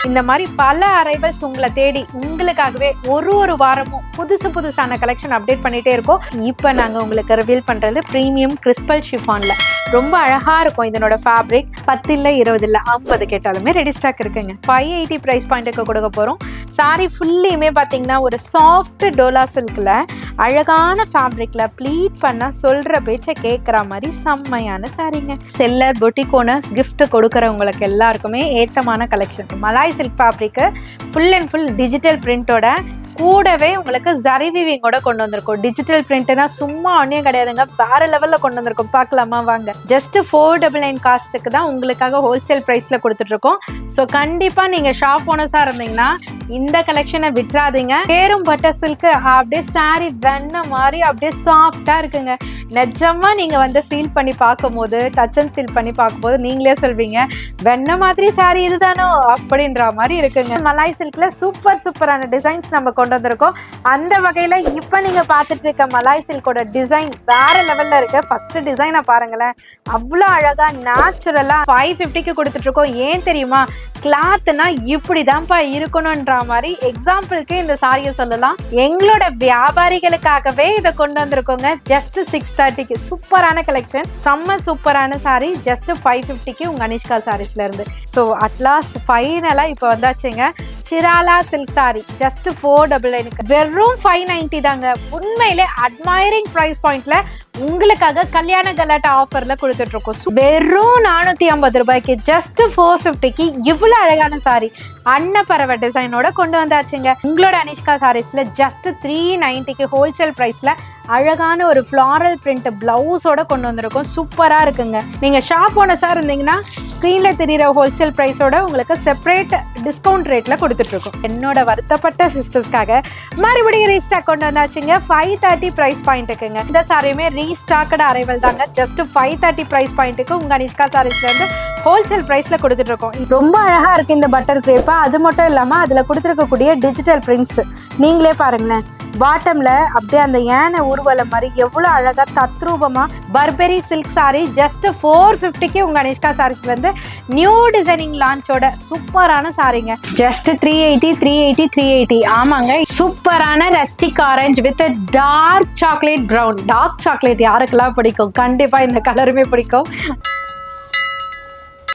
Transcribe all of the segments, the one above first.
இந்த மாதிரி பல அரைவல்ஸ் உங்களை தேடி உங்களுக்காகவே ஒரு வாரமும் புதுசான கலெக்ஷன் அப்டேட் பண்ணிட்டே இருக்கோம். இப்போ நாங்கள் உங்களுக்கு ரிவீல் பண்ணுறது ப்ரீமியம் கிறிஸ்பல் ஷிஃபானில் ரொம்ப அழகாக இருக்கும். இதனோட ஃபேப்ரிக் 10 இல்லை 20 இல்லை 50 கேட்டாலுமே ரெடி ஸ்டாக் இருக்குங்க. 580 ப்ரைஸ் பாயிண்ட்டுக்கு கொடுக்க போகிறோம். சாரி ஃபுல்லையுமே பார்த்தீங்கன்னா ஒரு சாஃப்ட் டோலா சில்கில் அழகான ஃபேப்ரிக்கில் ப்ளீட் பண்ணால் சொல்கிற பேச்சை கேட்குற மாதிரி செம்மையான சாரீங்க. செல்லர் பொட்டிக் ஓனர்ஸ் கிஃப்ட் கொடுக்குறவங்களுக்கு எல்லாருக்குமே ஏத்தமான கலெக்ஷன். மலாய் சில்க் ஃபேப்ரிக்கு ஃபுல் அண்ட் ஃபுல் டிஜிட்டல் பிரிண்டோட கூடவே உங்களுக்கு ஜரி வீவிங்கோட கொண்டு வந்திருக்கோம். டிஜிட்டல் பிரிண்ட்னா சும்மா ஒன்றையும் கிடையாதுங்க, வேற லெவலில் கொண்டு வந்திருக்கோம். பார்க்கலாமா வாங்க. ஜஸ்ட் 499 காஸ்ட்டுக்கு தான் உங்களுக்காக ஹோல்சேல் ப்ரைஸில் கொடுத்துட்ருக்கோம். ஸோ கண்டிப்பாக நீங்கள் ஷாப் ஓனர்ஸாக இருந்தீங்கன்னா இந்த கலெக்ஷனை விட்டுறாதீங்க. பேரும் பட்டர் சில்க்கு அப்படியே சாரி வெண்ண மாதிரி அப்படியே சாஃப்டாக இருக்குங்க. நிஜமாக நீங்கள் வந்து ஃபீல் பண்ணி பார்க்கும்போது, டச் அண்ட் ஃபீல் பண்ணி பார்க்கும்போது நீங்களே சொல்வீங்க வெண்ண மாதிரி சாரி இதுதானோ அப்படின்ற மாதிரி இருக்குங்க. மலாய் சில்கில் சூப்பரான டிசைன்ஸ் நம்ம கொண்டு வந்திருக்கோம். அந்த வகையில் இப்போ நீங்கள் பார்த்துட்டு இருக்க மலாய் சில்கோட டிசைன் வேற லெவலில் இருக்கு. ஃபர்ஸ்ட் டிசைனை பாருங்களேன், அவ்வளோ அழகாக நேச்சுரலாக 550க்கு கொடுத்துட்ருக்கோம். ஏன் தெரியுமா? கிளாத்னா இப்படி தான்ப்பா இருக்கணும்ன்ற மாதிரி எக்ஸாம்பிளுக்கு இந்த சாரியை சொல்லலாம். எங்களோட வியாபாரிகளுக்காகவே இதை கொண்டு வந்திருக்கோங்க. ஜஸ்ட் 630க்கு சூப்பரான கலெக்ஷன், செம்ம சூப்பரான சாரி. ஜஸ்ட் 550க்கு உங்க அனிஷ்கா சாரீஸ்ல இருந்து. ஸோ அட்லாஸ்ட் ஃபைனலா இப்போ வந்தாச்சுங்க. ஷிராலா சில்க் சாரி ஜஸ்ட் 499க்கு வெறும் 590 தாங்க. உண்மையிலே அட்மைரிங் ப்ரைஸ் பாயிண்ட்ல உங்களுக்காக கல்யாண கலாட்டா ஆஃபர்ல கொடுத்துட்டு இருக்கோம். வெறும் 450 ரூபாய்க்கு ஜஸ்ட் 450க்கு இவ்வளவு அழகான சாரி அன்னப்பறவை டிசைனோட கொண்டு வந்தாச்சுங்க. உங்களோட அனிஷ்கா சாரீஸ்ல ஜஸ்ட் 390க்கு ஹோல்சேல் பிரைஸ்ல அழகான ஒரு ஃப்ளாரல் பிரிண்ட் பிளவுஸோட கொண்டு வந்திருக்கோம். சூப்பரா இருக்குங்க. நீங்க ஷாப் ஓனர்ஸா இருந்தீங்கன்னா ஸ்க்ரீன்ல தெரியுற ஹோல்சேல் பிரைஸோட உங்களுக்கு செப்பரேட் டிஸ்கவுண்ட் ரேட்ல கொடுத்துட்டு இருக்கோம். என்னோட வருத்தப்பட்ட சிஸ்டர்ஸ்க்காக மறுபடியும் ரீஸ்டாக் கொண்டு வந்தாச்சுங்க. 530 பிரைஸ் பாயிண்ட்டுக்குங்க. இந்த சாரியுமே ரீஸ்டாக்கட் அரைவல் தாங்க. ஜஸ்ட் 530 பிரைஸ் பாயிண்ட்டுக்கு உங்க அனிஷ்கா சாரீஸ்ல இருந்து ஹோல்சேல் பிரைஸ்ல கொடுத்துட்டு இருக்கோம். ரொம்ப அழகா இருக்கு இந்த பட்டர் கிரேப்பா. அது மட்டும் இல்லாம அதுல கொடுத்துருக்கக்கூடிய டிஜிட்டல் பிரிண்ட்ஸ் நீங்களே பாருங்களேன். பாட்டம்ல அப்படியே அந்த யானை ஊர்வலம் மாதிரி எவ்வளவு அழகா தத்ரூபமா பர்பெரி சில்க் சாரி ஜஸ்ட் 450க்கு உங்க அனிஷ்கா சாரீஸ்ல இருந்து நியூ டிசைனிங் லான்ச்சோட சூப்பரான சாரிங்க. ஜஸ்ட் 380. ஆமாங்க, சூப்பரான rustic orange with dark chocolate brown. Dark chocolate யாருக்கெல்லாம் பிடிக்கும்? கண்டிப்பா இந்த கலருமே பிடிக்கும்.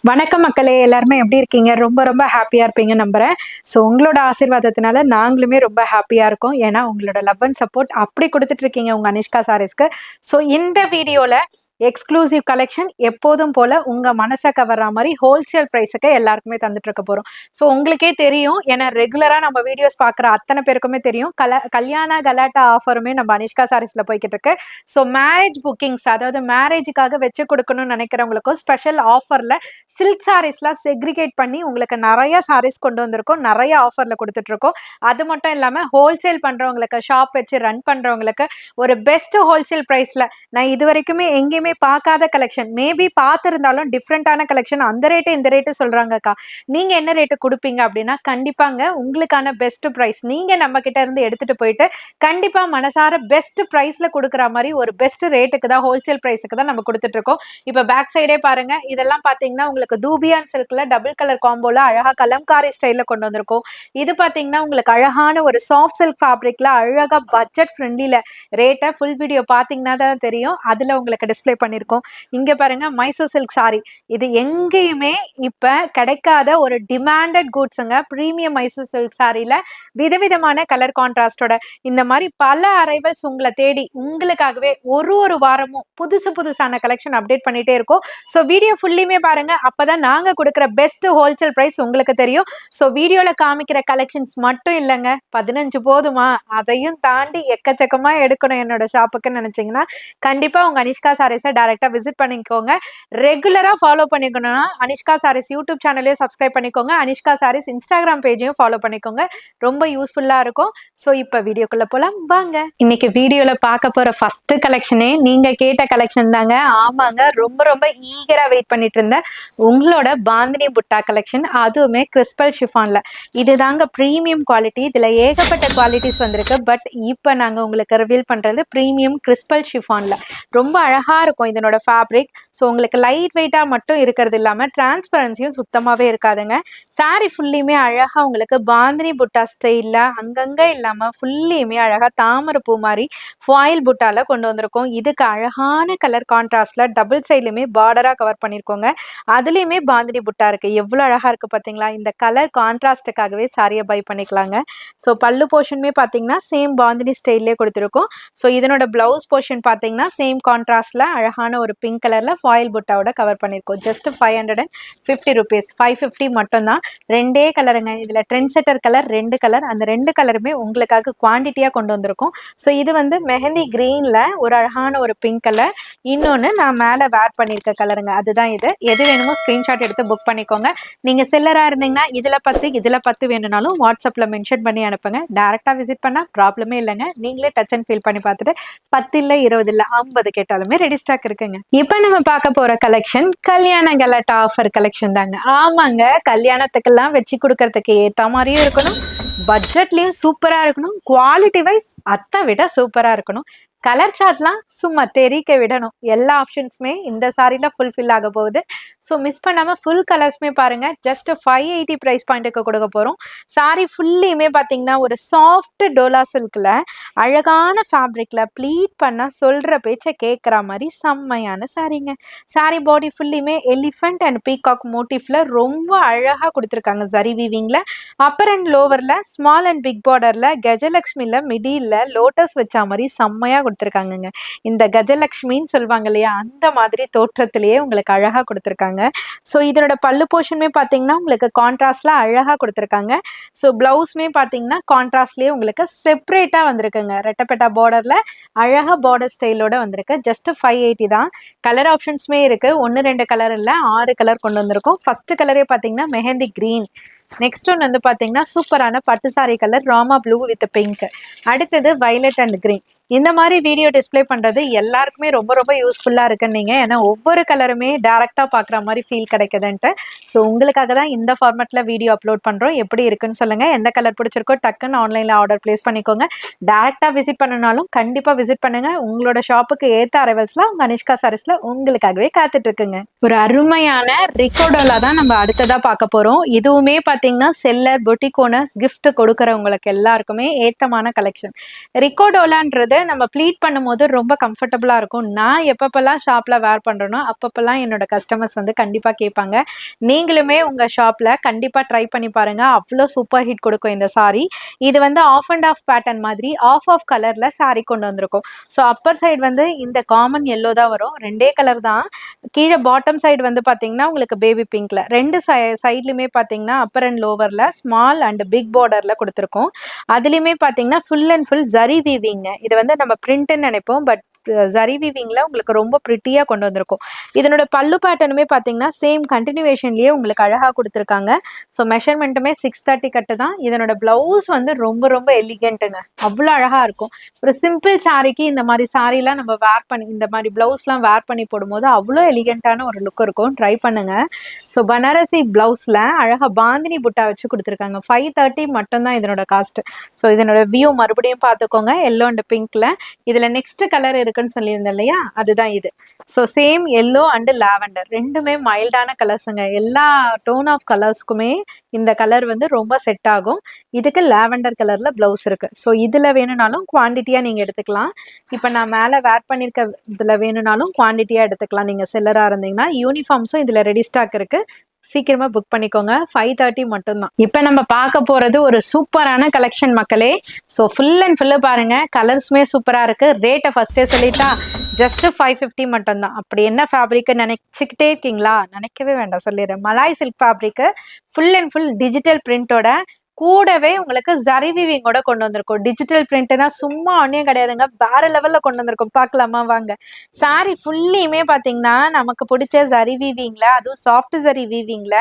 வணக்கம் மக்களே, எல்லாருமே எப்படி இருக்கீங்க? ரொம்ப ஹாப்பியாக இருப்பீங்க நம்புகிறேன். ஸோ உங்களோட ஆசீர்வாதத்தினால நாங்களுமே ரொம்ப ஹாப்பியாக இருக்கோம். ஏன்னா உங்களோட லவ் அண்ட் சப்போர்ட் அப்படி கொடுத்துட்டு இருக்கீங்க உங்கள் அனிஷ்கா சாரீஸ்க்கு. ஸோ இந்த வீடியோவில் எக்ஸ்க்ளூசிவ் கலெக்ஷன் எப்போதும் போல உங்க மனசை கவர்ற மாதிரி ஹோல்சேல் ப்ரைஸுக்கு எல்லாருக்குமே தந்துட்டு இருக்க போறோம். ஸோ உங்களுக்கே தெரியும், ஏன்னா ரெகுலரா நம்ம வீடியோஸ் பார்க்குற அத்தனை பேருக்குமே தெரியும், கல்யாண கலாட்டா ஆஃபருமே நம்ம அனிஷ்கா சாரீஸ்ல போய்கிட்டு இருக்கு. ஸோ மேரேஜ் புக்கிங்ஸ், அதாவது மேரேஜுக்காக வச்சு கொடுக்கணும்னு நினைக்கிறவங்களுக்கும் ஸ்பெஷல் ஆஃபர்ல சில்க் சாரீஸ்லாம் செக்ரிகேட் பண்ணி உங்களுக்கு நிறைய சாரீஸ் கொண்டு வந்திருக்கோம். நிறைய ஆஃபர்ல கொடுத்துட்டு இருக்கோம். அது மட்டும் இல்லாம ஹோல்சேல் பண்றவங்களுக்கு, ஷாப் வச்சு ரன் பண்றவங்களுக்கு ஒரு பெஸ்ட் ஹோல்சேல் பிரைஸ்ல நான் இது வரைக்குமே எங்கேயுமே பார்க்காத கலெக்ஷன், மேபி பார்த்திருந்தாலும் டிஃப்ரெண்டான கலெக்ஷன். அந்த ரேட்டு இந்த ரேட்டு சொல்றாங்கக்கா, நீங்க என்ன ரேட்டு கொடுப்பீங்க அப்படின்னா கண்டிப்பாங்க உங்களுக்கான பெஸ்ட் பிரைஸ் நீங்க நம்ம கிட்ட இருந்து எடுத்துட்டு போயிட்டு கண்டிப்பா மனசார பெஸ்ட் பிரைஸ்ல கொடுக்குற மாதிரி ஒரு பெஸ்ட் ரேட்டுக்கு தான், ஹோல்சேல் பிரைஸுக்கு தான் நம்ம கொடுத்துட்டு இருக்கோம். இப்ப பேக் சைடே பாருங்க, இதெல்லாம் பாத்தீங்கன்னா உங்களுக்கு தூபியான் சில்க்ல டபுள் கலர் காம்போல அழகா கலம்காரி ஸ்டைல்ல கொண்டு வந்திருக்கோம். இது பாத்தீங்கன்னா உங்களுக்கு அழகான ஒரு சாஃப்ட் சில்க் ஃபேப்ரிக்ல அழகா பட்ஜெட் ஃப்ரெண்ட்லில ரேட்டை ஃபுல் வீடியோ பாத்தீங்கன்னா தான் தெரியும். அதுல உங்களுக்கு டிஸ்பிளே பண்ணிருக்கோம். இங்க பாருங்க மைசூர் சில்க் சாரி, இது எங்கேயுமே இப்ப கிடைக்காத ஒரு டிமாண்டட் கூட்ஸுங்க. பிரீமியம் மைசூர் சில்க் சாரியில விதவிதமான கலர் கான்ட்ராஸ்டோட இந்த மாதிரி பல அரைவல்ஸ் உங்களை தேடி உங்களுக்காகவே ஒரு வாரமும் புதுசான கலெக்ஷன் அப்டேட் பண்ணிட்டே இருக்கோம். ஸோ வீடியோ ஃபுல்லியுமே பாருங்க, அப்பதான் நாங்க கொடுக்குற பெஸ்ட் ஹோல்சேல் பிரைஸ் உங்களுக்கு தெரியும். ஸோ வீடியோல காமிக்கிற கலெக்ஷன்ஸ் மட்டும் இல்லைங்க, 15 போதுமா, அதையும் தாண்டி எக்கச்சக்கமா எடுக்கணும் என்னோட ஷாப்புக்குன்னு நினைச்சீங்கன்னா கண்டிப்பா உங்க அனிஷ்கா சாரீஸ் டைரக்டா விசிட் பண்ணிக்கோங்க. ரெகுலரா ஃபாலோ பண்ணிக்கணும்னா அனிஷ்கா சாரீஸ் யூடியூப் சேனலையும் சப்ஸ்கிரைப் பண்ணிக்கோங்க. அனிஷ்கா சாரீஸ் இன்ஸ்டாகிராம் பேஜையும் ஃபாலோ பண்ணிக்கோங்க. ரொம்ப யூஸ்ஃபுல்லா இருக்கும். ஸோ இப்போ வீடியோக்குள்ள போலாம் வாங்க. இன்னைக்கு வீடியோல பார்க்க போற ஃபர்ஸ்ட் கலெக்ஷனே நீங்க கேட்ட கலெக்ஷன் தாங்க. ஆமாங்க, ரொம்ப ஈகரா வெயிட் பண்ணிட்டு இருந்த உங்களோட பாந்தினி புட்டா கலெக்ஷன், அதுவுமே கிறிஸ்பல் ஷிஃபான்ல. இதுதாங்க ப்ரீமியம் குவாலிட்டி. இதுல ஏகப்பட்ட குவாலிட்டிஸ் வந்திருக்கு. பட் இப்போ நாங்க உங்களுக்கு ரிவீல் பண்றது ப்ரீமியம் கிறிஸ்பல் ஷிஃபான்ல ரொம்ப அழகா இருக்கும். இருக்கும் இதனோட ஃபேப்ரிக். ஸோ உங்களுக்கு லைட் வெயிட்டாக மட்டும் இருக்கிறது இல்லாமல் டிரான்ஸ்பரன்சியும் சுத்தமாகவே இருக்காதுங்க. சாரீ ஃபுல்லியுமே அழகாக உங்களுக்கு பாந்தினி புட்டா ஸ்டைலில் அங்கங்கே இல்லாமல் ஃபுல்லியுமே அழகாக தாமரை பூ மாதிரி ஃபாயில் புட்டாவில் கொண்டு வந்திருக்கோம். இதுக்கு அழகான கலர் கான்ட்ராஸ்டில் டபுள் சைட்லையுமே பார்டராக கவர் பண்ணியிருக்கோங்க. அதுலேயுமே பாந்தினி புட்டா இருக்குது. எவ்வளோ அழகாக இருக்குது பார்த்தீங்களா? இந்த கலர் கான்ட்ராஸ்ட்டுக்காகவே சாரியை பை பண்ணிக்கலாங்க. ஸோ பல்லு போர்ஷனுமே பார்த்தீங்கன்னா சேம் பாந்தினி ஸ்டைல்லே கொடுத்துருக்கோம். ஸோ இதனோட பிளவுஸ் போர்ஷன் பார்த்தீங்கன்னா சேம் கான்ட்ராஸ்டில் அழகான ஒரு பிங்க் கலரில் ஃபாயில் புட்டாவோட கவர் பண்ணியிருக்கோம். ஜஸ்ட் 550 ருபீஸ், 550 மட்டும்தான். ரெண்டே கலருங்க. இதில் ட்ரெண்ட் செட்டர் கலர் 2 கலர், அந்த 2 கலருமே உங்களுக்காக குவான்டிட்டியாக கொண்டு வந்திருக்கோம். ஸோ இது வந்து மெஹந்தி க்ரீனில் ஒரு அழகான ஒரு பிங்க் கலர், இன்னொன்று நான் மேலே வேர் பண்ணியிருக்க கலருங்க. அதுதான் இது. எது வேணுமோ ஸ்க்ரீன்ஷாட் எடுத்து புக் பண்ணிக்கோங்க. நீங்கள் செல்லராக இருந்தீங்கன்னா இதில் 10 வேணும்னாலும் வாட்ஸ்அப்பில் மென்ஷன் பண்ணி அனுப்புங்க. டேரெக்டாக விசிட் பண்ணால் ப்ராப்ளமே இல்லைங்க. நீங்களே டச் அண்ட் ஃபீல் பண்ணி பார்த்துட்டு 10 இல்லை 20 இல்லை 50 கேட்டாலுமே ரெடி ஸ்டாக் இருக்குங்க. இப்போ நம்ம பார்க்க போகிற கலெக்ஷன் கல்யாண கலாட்டா ஆஃபர் கலெக்ஷன் தாங்க. ஆமாங்க, கல்யாணத்துக்கெல்லாம் வச்சு கொடுக்கறதுக்கு ஏற்ற மாதிரியும் இருக்கணும், பட்ஜெட்லேயும் சூப்பராக இருக்கணும், குவாலிட்டி வைஸ் அதை விட சூப்பராக இருக்கணும், கலர் சார்ட்லாம் சும்மா தெரிக்க விடணும். எல்லா ஆப்ஷன்ஸுமே இந்த சாரியில் ஃபுல்ஃபில் ஆக போகுது. ஸோ மிஸ் பண்ணாமல் ஃபுல் கலர்ஸுமே பாருங்கள். ஜஸ்ட் 580 ப்ரைஸ் பாயிண்ட்டுக்கு கொடுக்க போகிறோம். சாரி ஃபுல்லியுமே பார்த்தீங்கன்னா ஒரு சாஃப்ட் டோலா சில்கில் அழகான ஃபேப்ரிக்கில் ப்ளீட் பண்ணால் சொல்கிற பேச்சை கேட்குற மாதிரி செம்மையான சாரீங்க. சாரி பாடி ஃபுல்லியுமே எலிஃபண்ட் அண்ட் பீகாக் மோட்டிஃபில் ரொம்ப அழகாக கொடுத்துருக்காங்க. ஜரி வீவிங்கில் அப்பர் அண்ட் லோவரில் ஸ்மால் அண்ட் பிக் பார்டரில் கஜலக்ஷ்மியில் மிடியில் லோட்டஸ் வச்ச மாதிரி செம்மையாக கொடுத்துருக்காங்கங்க. இந்த கஜலக்ஷ்மின்னு சொல்லுவாங்க இல்லையா, அந்த மாதிரி தோற்றத்திலேயே உங்களுக்கு அழகாக கொடுத்துருக்காங்க. ஸோ இதனோட பல்லு போர்ஷனுமே பார்த்தீங்கன்னா உங்களுக்கு கான்ட்ராஸ்ட்ல அழகாக கொடுத்துருக்காங்க. ஸோ பிளவுஸ்மே பார்த்தீங்கன்னா கான்ட்ராஸ்ட்லேயே உங்களுக்கு செப்பரேட்டாக வந்திருக்குங்க. ரெட்டப்பெட்டா பார்டரில் அழகாக பார்டர் ஸ்டைலோட வந்திருக்கு. ஜஸ்ட் 580 தான். கலர் ஆப்ஷன்ஸுமே இருக்குது. 1 2 கலர் இல்லை, 6 கலர் கொண்டு வந்திருக்கோம். ஃபர்ஸ்ட் கலரே பார்த்தீங்கன்னா மெஹந்தி கிரீன். நெக்ஸ்ட் ஒன்று வந்து பார்த்தீங்கன்னா சூப்பரான பட்டு sorry colour Rama blue with pink. அடுத்தது வயலட் அண்ட் கிரீன். இந்த மாதிரி வீடியோ டிஸ்பிளே பண்ணுறது எல்லாருக்குமே ரொம்ப ரொம்ப யூஸ்ஃபுல்லாக இருக்குன்னீங்க. ஏன்னா ஒவ்வொரு கலருமே டேரெக்டாக பார்க்குற மாதிரி ஃபீல் கிடைக்குதுன்ட்டு. ஸோ உங்களுக்காக தான் இந்த ஃபார்மேட்டில் வீடியோ அப்லோட் பண்ணுறோம். எப்படி இருக்குன்னு சொல்லுங்கள். எந்த கலர் பிடிச்சிருக்கோ டக்குன்னு ஆன்லைனில் ஆர்டர் ப்ளேஸ் பண்ணிக்கோங்க. டேரெக்டாக விசிட் பண்ணனாலும் கண்டிப்பாக விசிட் பண்ணுங்கள். உங்களோட ஷாப்புக்கு ஏற்ற அரைவல்ஸில் உங்கள் அனிஷ்கா சாரீஸில் உங்களுக்காகவே காத்துட்ருக்குங்க. ஒரு அருமையான ரிகோடோலா தான் நம்ம அடுத்ததாக பார்க்க போகிறோம். இதுவுமே பார்த்தீங்கன்னா செல்லர், பொட்டிக் ஓனர்ஸ், கிஃப்ட் கொடுக்குறவங்களுக்கு எல்லாருக்குமே ஏத்தமான கலெக்ஷன். ரிகோடோலான்றது நம்ம ப்ளீட் பண்ணும்போது ரொம்ப கம்ஃபர்டபுளாக இருக்கும். நான் எப்பப்பெல்லாம் ஷாப்பில் வேர் பண்ணுறேனோ அப்பப்பெல்லாம் என்னோட கஸ்டமர்ஸ் வந்து கண்டிப்பாக கேட்பாங்க. நீங்களுமே உங்கள் ஷாப்பில் கண்டிப்பாக ட்ரை பண்ணி பாருங்கள். அவ்வளோ சூப்பர் ஹிட் கொடுக்கும் இந்த சாரீ. இது வந்து ஆஃப் அண்ட் ஆஃப் பேட்டர்ன் மாதிரி ஆஃப் கலரில் சாரீ கொண்டு வந்திருக்கும். ஸோ அப்பர் சைடு வந்து இந்த காமன் எல்லோ தான் வரும். 2 கலர் தான். கீழே பாட்டம் சைடு வந்து பார்த்தீங்கன்னா உங்களுக்கு பேபி பிங்க்ல, 2 சைட்லையுமே பார்த்தீங்கன்னா அப்பர் அண்ட் லோவரில் ஸ்மால் அண்ட் பிக் பார்டரில் கொடுத்துருக்கோம். அதுலேயுமே பார்த்தீங்கன்னா ஃபுல் அண்ட் ஃபுல் ஜரி வீவிங்க. இது வந்து நம்ம பிரிண்ட்னு நினைப்போம், பட் ஜரி வீவிங்கில் உங்களுக்கு ரொம்ப ப்ரிட்டியாக கொண்டு வந்திருக்கும். இதனோட பல்லு பேட்டர்னுமே பார்த்தீங்கன்னா சேம் கண்டினியூவேஷன்லேயே உங்களுக்கு அழகாக கொடுத்துருக்காங்க. ஸோ மெஷர்மெண்ட்டுமே 630 கட்டு தான். இதனோட ப்ளவுஸ் வந்து ரொம்ப ரொம்ப எலிகென்ட்டுங்க. அவ்வளோ அழகாக இருக்கும். ஒரு சிம்பிள் சாரிக்கு இந்த மாதிரி சாரீலாம் நம்ம வேர் பண்ணி இந்த மாதிரி ப்ளவுஸ்லாம் வேர் பண்ணி போடும்போது அவ்வளோ எலிகென்ட்டான ஒரு லுக் இருக்கும். ட்ரை பண்ணுங்கள். ஸோ பனாரசி ப்ளவுஸில் அழகாக பாந்தினி புட்டா வச்சு கொடுத்துருக்காங்க. 530 மட்டும்தான் இதனோட காஸ்ட். ஸோ இதனோட வியூ மறுபடியும் பார்த்துக்கோங்க. எல்லோ அண்ட் பிங்க்ல. இதில் நெக்ஸ்ட் கலர் இருக்குன்னு சொல்லியிருந்தேன் இல்லையா, அதுதான் இது. So same yellow and lavender ரெண்டுமே மைல்டான கலர்ஸுங்க. எல்லா டோன் ஆஃப் கலர்ஸ்க்குமே இந்த கலர் வந்து ரொம்ப செட் ஆகும். இதுக்கு லாவெண்டர் கலர்ல பிளவுஸ் இருக்கு. ஸோ இதுல வேணும்னாலும் குவான்டிட்டியா நீங்க எடுத்துக்கலாம். இப்போ நான் மேலே வேர் பண்ணியிருக்க இதுல வேணும்னாலும் குவான்டிட்டியா எடுத்துக்கலாம். நீங்க செல்லரா இருந்தீங்கன்னா யூனிஃபார்ம்ஸும் இதுல ரெடி ஸ்டாக் இருக்கு. சீக்கிரமா புக் பண்ணிக்கோங்க. 530 மட்டும்தான். இப்போ நம்ம பார்க்க போறது ஒரு சூப்பரான கலெக்ஷன் மக்களே. ஸோ ஃபுல் அண்ட் ஃபுல்லு பாருங்க. கலர்ஸுமே சூப்பரா இருக்கு. ரேட்டை ஃபர்ஸ்டே சொல்லிட்டா ஜஸ்ட் 550 மட்டும்தான். அப்படி என்ன ஃபேப்ரிக் நினைச்சுக்கிட்டே இருக்கீங்களா? நினைக்கவே வேண்டாம், சொல்லிடுறேன். மலாய் சில்க் ஃபேப்ரிக்கு ஃபுல் அண்ட் ஃபுல் டிஜிட்டல் பிரிண்டோட கூடவே உங்களுக்கு ஜரி வீவிங்கோட கொண்டு வந்திருக்கும். டிஜிட்டல் பிரிண்ட்னா சும்மா ஒன்றும் கிடையாதுங்க, வேற லெவல்ல கொண்டு வந்திருக்கும். பார்க்கலாமா வாங்க. சாரி ஃபுல்லியுமே பார்த்தீங்கன்னா நமக்கு பிடிச்ச ஜரி வீவிங்ல, அதுவும் சாஃப்ட் ஜரி வீவிங்ல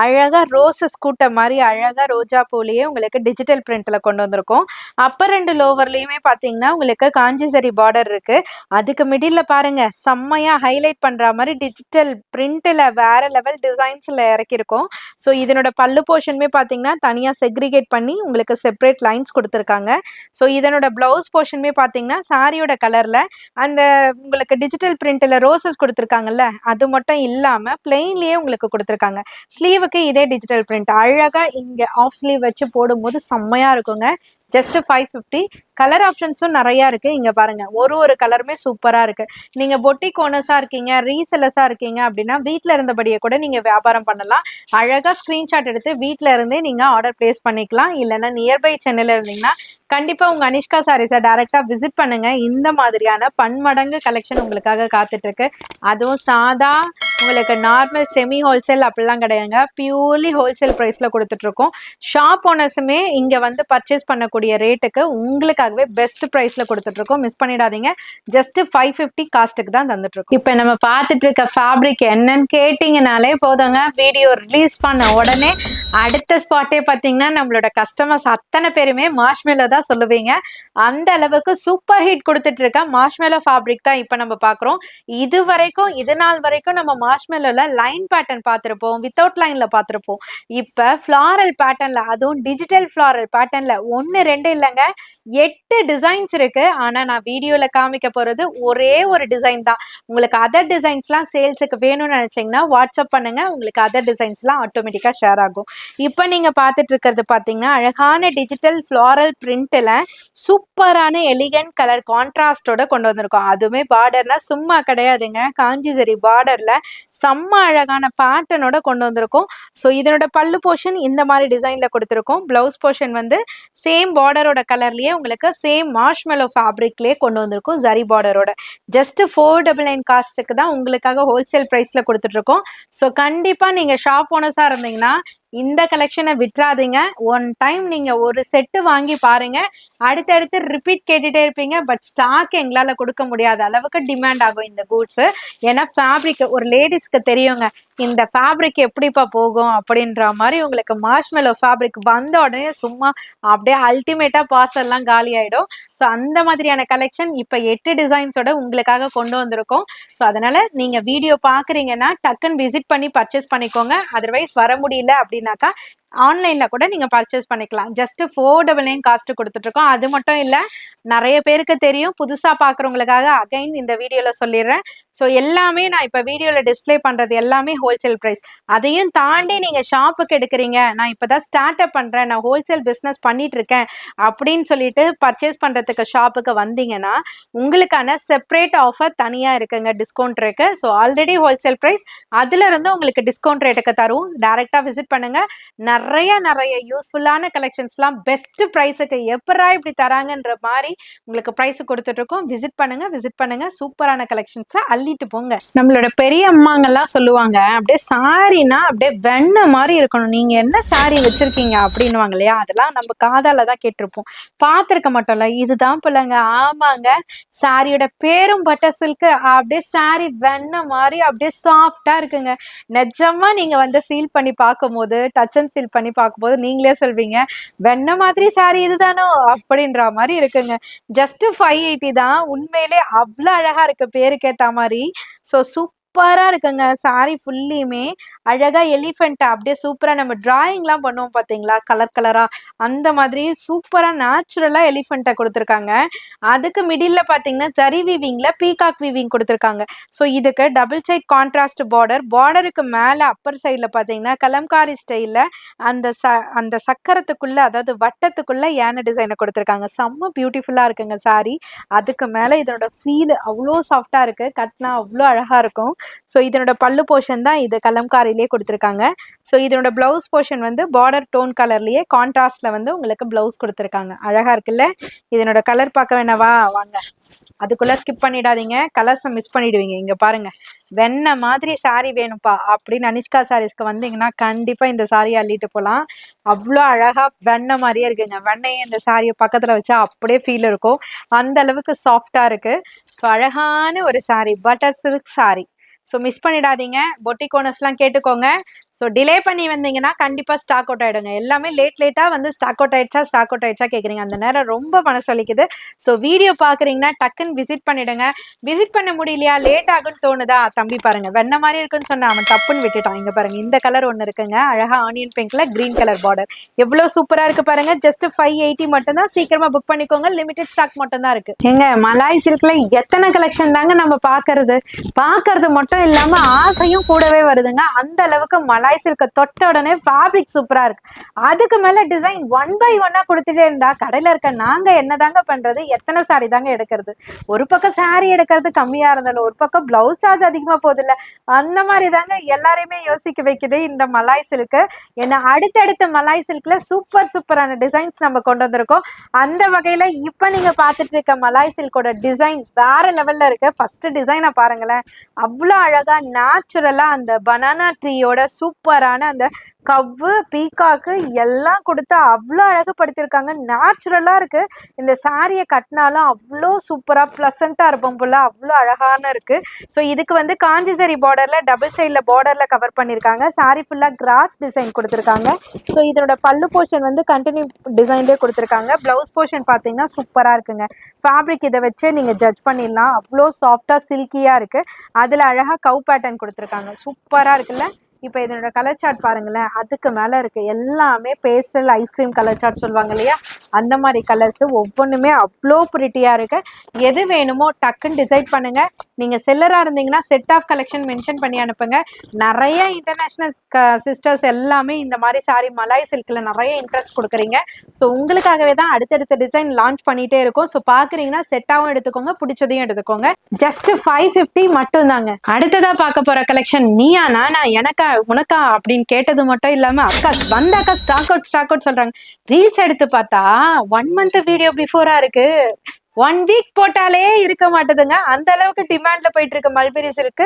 அழகா ரோசஸ் கூட்ட மாதிரி அழகா ரோஜா பூலையே உங்களுக்கு டிஜிட்டல் பிரிண்ட்ல கொண்டு வந்திருக்கும். அப்பர் ரெண்டு லோவர்லயுமே பார்த்தீங்கன்னா உங்களுக்கு காஞ்சி ஜரி பார்டர் இருக்கு. அதுக்கு மிடில் பாருங்க செம்மையா ஹைலைட் பண்ற மாதிரி டிஜிட்டல் பிரிண்ட்ல வேற லெவல் டிசைன்ஸ்ல இறக்கிருக்கும். ஸோ இதனோட பல்லு போர்ஷனுமே பார்த்தீங்கன்னா தனியா செக் செக்ரிகேட் பண்ணி உங்களுக்கு செப்பரேட் லைன்ஸ் கொடுத்துருக்காங்க. ஸோ இதனோட ப்ளவுஸ் போர்ஷனுமே பார்த்தீங்கன்னா சாரியோட கலரில் அந்த உங்களுக்கு டிஜிட்டல் பிரிண்டில் ரோசஸ் கொடுத்துருக்காங்கல்ல, அது மட்டும் இல்லாமல் பிளெயின்லேயே உங்களுக்கு கொடுத்துருக்காங்க. ஸ்லீவுக்கு இதே டிஜிட்டல் பிரிண்ட் அழகாக இங்கே ஆஃப் ஸ்லீவ் வச்சு போடும்போது செம்மையாக இருக்குங்க. ஜஸ்ட் 550. கலர் ஆப்ஷன்ஸும் நிறையா இருக்குது. இங்கே பாருங்கள், ஒரு கலருமே சூப்பராக இருக்குது. நீங்கள் பொட்டிக் ஓனர்ஸாக இருக்கீங்க, ரீசெல்லர்ஸாக இருக்கீங்க அப்படின்னா வீட்டில் இருந்தபடியே கூட நீங்கள் வியாபாரம் பண்ணலாம். அழகாக ஸ்க்ரீன்ஷாட் எடுத்து வீட்டில் இருந்தே நீங்கள் ஆர்டர் ப்ளேஸ் பண்ணிக்கலாம். இல்லைன்னா நியர்பை சென்னையில் இருந்தீங்கன்னா கண்டிப்பாக உங்கள் அனிஷ்கா சாரீஸை டேரெக்டாக விசிட் பண்ணுங்கள். இந்த மாதிரியான பன்மடங்கு கலெக்ஷன் உங்களுக்காக காத்துட்ருக்கு. அதுவும் சாதா உங்களுக்கு நார்மல் செமி ஹோல்சேல் அப்படிலாம் கிடையாதுங்க, பியூர்லி ஹோல்சேல் ப்ரைஸில் கொடுத்துட்ருக்கோம். ஷாப் ஓனர்ஸுமே இங்கே வந்து பர்ச்சேஸ் பண்ணக்கூடிய ரேட்டுக்கு உங்களுக்காகவே பெஸ்ட் ப்ரைஸில் கொடுத்துட்ருக்கோம். மிஸ் பண்ணிடாதீங்க. ஜஸ்ட் 550 காஸ்ட்டுக்கு தான் தந்துட்டுருக்கோம். இப்போ நம்ம பார்த்துட்டு இருக்க ஃபேப்ரிக் என்னன்னு கேட்டிங்கனாலே போதுங்க, வீடியோ ரிலீஸ் பண்ண உடனே அடுத்த ஸ்பாட்டே பார்த்தீங்கன்னா நம்மளோட கஸ்டமர்ஸ் அத்தனை பேருமே மார்ஷ்மெல்லோ தான் சொல்லுவீங்க. அந்த அளவுக்கு சூப்பர் ஹிட் கொடுத்துட்டு இருக்க மார்ஷ்மெல்லோ ஃபேப்ரிக் தான் இப்போ நம்ம பார்க்குறோம். இது நாள் வரைக்கும் நம்ம மார்ஷ்மெல்லோல லைன் பேட்டர்ன் பார்த்துருப்போம், வித்தவுட் லைன்ல பார்த்துருப்போம். இப்போ ஃப்ளாரல் பேட்டர்ன்ல, அதுவும் டிஜிட்டல் ஃப்ளாரல் பேட்டர்ன்ல 1 2 இல்லைங்க, 8 டிசைன்ஸ் இருக்கு. ஆனா நான் வீடியோல காமிக்க போறது ஒரே ஒரு டிசைன் தான். உங்களுக்கு அதர் டிசைன்ஸ்லாம் சேல்ஸுக்கு வேணும்னு நினைச்சீங்கன்னா வாட்ஸ்அப் பண்ணுங்க, உங்களுக்கு அதர் டிசைன்ஸ்லாம் ஆட்டோமேட்டிக்கா ஷேர் ஆகும். இப்போ நீங்க பார்த்துட்டு இருக்கிறது பார்த்தீங்கன்னா அழகான டிஜிட்டல் ஃப்ளாரல் பிரிண்ட்ல சூப்பரான எலிகன்ட் கலர் கான்ட்ராஸ்டோட கொண்டு வந்திருக்கோம். அதுவுமே பார்டர்னா சும்மா கிடையாதுங்க, காஞ்சி சரி பார்டர்ல செம்ம அழகான பேட்டர்னோட கொண்டு வந்திருக்கோம். ஸோ இதனோட பல்லு போர்ஷன் இந்த மாதிரி டிசைன்ல கொடுத்துருக்கோம். பிளவுஸ் போர்ஷன் வந்து சேம் பார்டரோட கலர்லயே உங்களுக்கு சேம் மார்ஷ்மெல்லோ ஃபேப்ரிக்லயே கொண்டு வந்திருக்கும், ஜரி பார்டரோட. ஜஸ்ட் 499 காஸ்ட்டுக்கு தான் உங்களுக்காக ஹோல்சேல் ப்ரைஸ்ல கொடுத்துட்டு இருக்கோம். ஸோ கண்டிப்பா நீங்க ஷாப் ஓனர்ஸா இருந்தீங்கன்னா இந்த கலெக்ஷனை விட்டுறாதீங்க. ஒன் டைம் நீங்க ஒரு செட்டு வாங்கி பாருங்க, அடுத்தடுத்து ரிப்பீட் கேட்டுட்டே இருப்பீங்க. பட் ஸ்டாக் எங்களால கொடுக்க முடியாத அளவுக்கு டிமாண்ட் ஆகும் இந்த கூட்ஸ். ஏன்னா ஃபேப்ரிக் ஒரு லேடிஸ்க்கு தெரியுங்க, இந்த ஃபேப்ரிக் எப்படிப்பா போகும் அப்படின்ற மாதிரி. உங்களுக்கு மார்ஷ்மெல்லோ ஃபேப்ரிக் வந்த உடனே சும்மா அப்படியே அல்டிமேட்டா பார்சல்லாம் காலி ஆயிடும். ஸோ அந்த மாதிரியான கலெக்ஷன் இப்போ 8 டிசைன்ஸோட உங்களுக்காக கொண்டு வந்திருக்கோம். ஸோ அதனால நீங்க வீடியோ பாக்குறீங்கன்னா டக்குன்னு விசிட் பண்ணி பர்ச்சேஸ் பண்ணிக்கோங்க. அதர்வைஸ் வர முடியல அப்படின்னாக்கா ஆன்லைன்ல கூட நீங்க பர்ச்சேஸ் பண்ணிக்கலாம். ஜஸ்ட் 499 காஸ்ட் கொடுத்துட்டு இருக்கோம். அது மட்டும் இல்ல, நிறைய பேருக்கு தெரியும், புதுசா பாக்குறவங்களுக்காக அகைன் இந்த வீடியோல சொல்லிடுறேன். ஸோ எல்லாமே நான் இப்ப வீடியோல டிஸ்பிளே பண்றது எல்லாமே ஹோல்சேல் பிரைஸ். அதையும் தாண்டி நீங்க ஷாப்புக்கு எடுக்கிறீங்க, நான் இப்பதான் ஸ்டார்ட் அப் பண்றேன், நான் ஹோல்சேல் பிசினஸ் பண்ணிட்டு இருக்கேன் அப்படின்னு சொல்லிட்டு பர்ச்சேஸ் பண்றதுக்கு ஷாப்புக்கு வந்தீங்கன்னா உங்களுக்கான செப்பரேட் ஆஃபர் தனியா இருக்குங்க, டிஸ்கவுண்ட் இருக்கு. ஸோ ஆல்ரெடி ஹோல்சேல் பிரைஸ், அதுல இருந்து உங்களுக்கு டிஸ்கவுண்ட் ரேட்டுக்கு தரும். டைரக்டா விசிட் பண்ணுங்க. நிறைய யூஸ்ஃபுல்லான கலெக்ஷன்ஸ்லாம் பெஸ்ட் ப்ரைஸுக்கு எப்பரா இப்படி தராங்கன்ற மாதிரி உங்களுக்கு ப்ரைஸ் கொடுத்துட்டு இருக்கோம். விசிட் பண்ணுங்க, சூப்பரான கலெக்ஷன்ஸை அள்ளிட்டு போங்க. நம்மளோட பெரிய அம்மாங்கெல்லாம் சொல்லுவாங்க, அப்படியே சாரினா அப்படியே வெண்ணெய் மாதிரி இருக்கணும், நீங்க என்ன சாரி வச்சிருக்கீங்க அப்படின்னுவாங்க இல்லையா. அதெல்லாம் நம்ம காதால தான் கேட்டிருப்போம், பார்த்துருக்க மாட்டோம்ல. இதுதான் பிள்ளைங்க. ஆமாங்க, சாரியோட பேரும் பட்டர் சில்க். அப்படியே சாரி வெண்ணெய் மாதிரி அப்படியே சாஃப்டா இருக்குங்க. நிஜமா நீங்க வந்து ஃபீல் பண்ணி பார்க்கும்போது, டச் அண்ட் ஃபீல் பண்ணி பார்க்கும்போது நீங்களே சொல்வீங்க, வெண்ண மாதிரி சாரி இதுதானோ அப்படின்ற மாதிரி இருக்குங்க. ஜஸ்ட் 580 தான். உண்மையிலே அவ்வளோ அழகா இருக்கு பேருக்கு ஏத்த மாதிரி. ஸோ சூப்பரா இருக்குங்க. சாரி ஃபுல்லியுமே அழகா எலிஃபென்ட் அப்படியே சூப்பரா நம்ம டிராயிங்லாம் பண்ணுவோம் பார்த்தீங்களா, கலர் கலரா, அந்த மாதிரி சூப்பரா நேச்சுரலா எலிஃபென்ட்டை கொடுத்துருக்காங்க. அதுக்கு மிடில்ல பார்த்தீங்கன்னா ஜரி வீவிங்ல பீகாக் வீவிங் கொடுத்துருக்காங்க. ஸோ இதுக்கு டபுள் சைட் கான்ட்ராஸ்ட் பார்டர், பார்டருக்கு மேலே அப்பர் சைடில் பார்த்தீங்கன்னா கலம்காரி ஸ்டைலில் அந்த சக்கரத்துக்குள்ள, அதாவது வட்டத்துக்குள்ள யானை டிசைனை கொடுத்துருக்காங்க. செம்ம பியூட்டிஃபுல்லாக இருக்குங்க சாரி. அதுக்கு மேலே இதனோட ஃபீல் அவ்வளோ சாஃப்டாக இருக்கு, கட்னா அவ்வளோ அழகாக இருக்கும். ஸோ இதனோட பல்லு போர்ஷன் தான் இது கலம்காரிலேயே கொடுத்துருக்காங்க. ஸோ இதனோட பிளவுஸ் போர்ஷன் வந்து பார்டர் டோன் கலர்லேயே கான்ட்ராஸ்ட்ல வந்து உங்களுக்கு பிளவுஸ் கொடுத்துருக்காங்க. அழகா இருக்குல்ல. இதனோட கலர் பார்க்க வேணாவா, வாங்க. அதுக்குள்ள ஸ்கிப் பண்ணிடாதீங்க, கலர்ஸை மிஸ் பண்ணிடுவீங்க. இங்க பாருங்க, வெண்ண மாதிரி சாரி வேணும்ப்பா அப்படின்னு அனிஷ்கா சாரீஸ்க்கு வந்தீங்கன்னா கண்டிப்பா இந்த சாரியை அள்ளிட்டு போகலாம். அவ்வளோ அழகா வெண்ண மாதிரியே இருக்குங்க. வெண்ணையை இந்த சாரியை பக்கத்துல வச்சா அப்படியே ஃபீல் இருக்கும், அந்த அளவுக்கு சாஃப்டா இருக்கு. ஸோ அழகான ஒரு sorry, butter silk sorry. So miss பண்ணிடாதீங்க. பொட்டிக் ஓனர்ஸ்லாம் கேட்டுக்கோங்க, ஸோ டிலே பண்ணி வந்தீங்கன்னா கண்டிப்பா ஸ்டாக் அவுட் ஆயிடுங்க. எல்லாமே லேட்டா வந்து ஸ்டாக் அவுட் ஆயிடுச்சா கேக்குறீங்க. அந்த நேரம் ரொம்ப மனசு வலிக்குது. ஸோ வீடியோ பாக்குறீங்கன்னா டக்குன்னு விசிட் பண்ணிடுங்க. விசிட் பண்ண முடியலையா, லேட் ஆகுன்னு தோணுதா, தம்பி பாருங்க வெண்ண மாதிரி இருக்குன்னு சொன்னா அவன் தப்புன்னு விட்டுட்டான். இங்க பாருங்க இந்த கலர் ஒன்னு இருக்குங்க, அழகா ஆனியன் பிங்க்ல கிரீன் கலர் பார்டர், எவ்வளவு சூப்பரா இருக்கு பாருங்க. ஜஸ்ட் 580 மட்டும் தான். சீக்கிரமா புக் பண்ணிக்கோங்க, லிமிடெட் ஸ்டாக் மட்டும் தான் இருக்கு. எங்க மலாய் சில்க்ல எத்தனை கலெக்ஷன் தாங்க நம்ம பாக்குறது மட்டும் இல்லாம ஆசையும் கூடவே வருதுங்க. அந்த அளவுக்கு மலாய் சில்க தொட்ட உடனே ஃபேப்ரிக் சூப்பரா இருக்கு. அதுக்கு மேல டிசைன் 1 by 1 கொடுத்துட்டே இருந்தா கடையில இருக்க நாங்க என்னதாங்க பண்றது? எத்தனை சாரி தாங்க எடுக்கிறது? ஒரு பக்கம் சாரி எடுக்கிறது கம்மியா இருந்தாலும் ஒரு பக்கம் பிளவுஸ் சார்ஜ் அதிகமா போகுது இல்ல, அந்த மாதிரி தாங்க எல்லாரையுமே யோசிக்க வைக்குது இந்த மலாய் சில்க். ஏன்னா அடுத்தடுத்த மலாய் சில்க்ல சூப்பரான டிசைன்ஸ் நம்ம கொண்டு வந்திருக்கோம். அந்த வகையில இப்ப நீங்க பாத்துட்டு இருக்க மலாய் சில்கோட டிசைன் வேற லெவல்ல இருக்கு. ஃபர்ஸ்ட் டிசைனை பாருங்களேன், அவ்வளோ அழகா நேச்சுரலா அந்த பனானா ட்ரீயோட சூப்பரான அந்த கவ்வு பீகாக்கு எல்லாம் கொடுத்து அவ்வளோ அழகுபடுத்திருக்காங்க. நேச்சுரலா இருக்கு. இந்த சாரியை கட்டினாலும் அவ்வளோ சூப்பரா பிளசண்டா இருப்போம் போல, அவ்வளோ அழகான இருக்கு. ஸோ இதுக்கு வந்து காஞ்சி சரி பார்டர்ல டபுள் சைட்ல பார்டர்ல கவர் பண்ணியிருக்காங்க. சாரி ஃபுல்லா கிராஸ் டிசைன் கொடுத்துருக்காங்க. ஸோ இதோட பல்லு போர்ஷன் வந்து கண்டினியூ டிசைன்லேயே கொடுத்துருக்காங்க. பிளவுஸ் போர்ஷன் பார்த்தீங்கன்னா சூப்பரா இருக்குங்க. ஃபேப்ரிக் இதை வச்சு நீங்க ஜட்ஜ் பண்ணிடலாம், அவ்வளோ சாஃப்டா சில்கியா இருக்கு. அதுல அழகா கவ் பேட்டர்ன் கொடுத்துருக்காங்க, சூப்பரா இருக்குல்ல. இப்போ இதனோட கலர் சார்ட் பாருங்களேன், அதுக்கு மேல இருக்கு எல்லாமே பேஸ்டல் ஐஸ்கிரீம் கலர் சார்ட் சொல்லுவாங்க இல்லையா, அந்த மாதிரி கலர்ஸ் ஒவ்வொன்றுமே அவ்வளோ பிரிட்டியா இருக்கு. எது வேணுமோ டக்குன்னு டிசைட் பண்ணுங்க. நீங்க செல்லரா இருந்தீங்கன்னா செட் ஆஃப் கலெக்ஷன் மென்ஷன் பண்ணி அனுப்புங்க. நிறைய இன்டர்நேஷனல் சிஸ்டர்ஸ் எல்லாமே இந்த மாதிரி சாரி மலாய் சில்க்ல நிறைய இன்ட்ரெஸ்ட் கொடுக்குறீங்க. ஸோ உங்களுக்காகவே தான் அடுத்தடுத்த டிசைன் லான்ச் பண்ணிட்டே இருக்கும். ஸோ பாக்குறீங்கன்னா செட்டாவும் எடுத்துக்கோங்க, பிடிச்சதையும் எடுத்துக்கோங்க. ஜஸ்ட் 550 மட்டும் தாங்க. அடுத்ததா பார்க்க போற கலெக்ஷன் நீயா நானா எனக்கா உனக்கா அப்படின்னு கேட்டது மட்டும் இல்லாம அக்கா வந்தாக்கா ஸ்டாக் அவுட் சொல்றாங்க. ரீல்ஸ் எடுத்து பார்த்தா 1 month வீடியோ பிஃபோரா இருக்கு. 1 வீக் போட்டாலே இருக்க மாட்டேதுங்க, அந்த அளவுக்கு டிமாண்ட்ல போயிட்டு இருக்கு மல்பெரி சில்க்.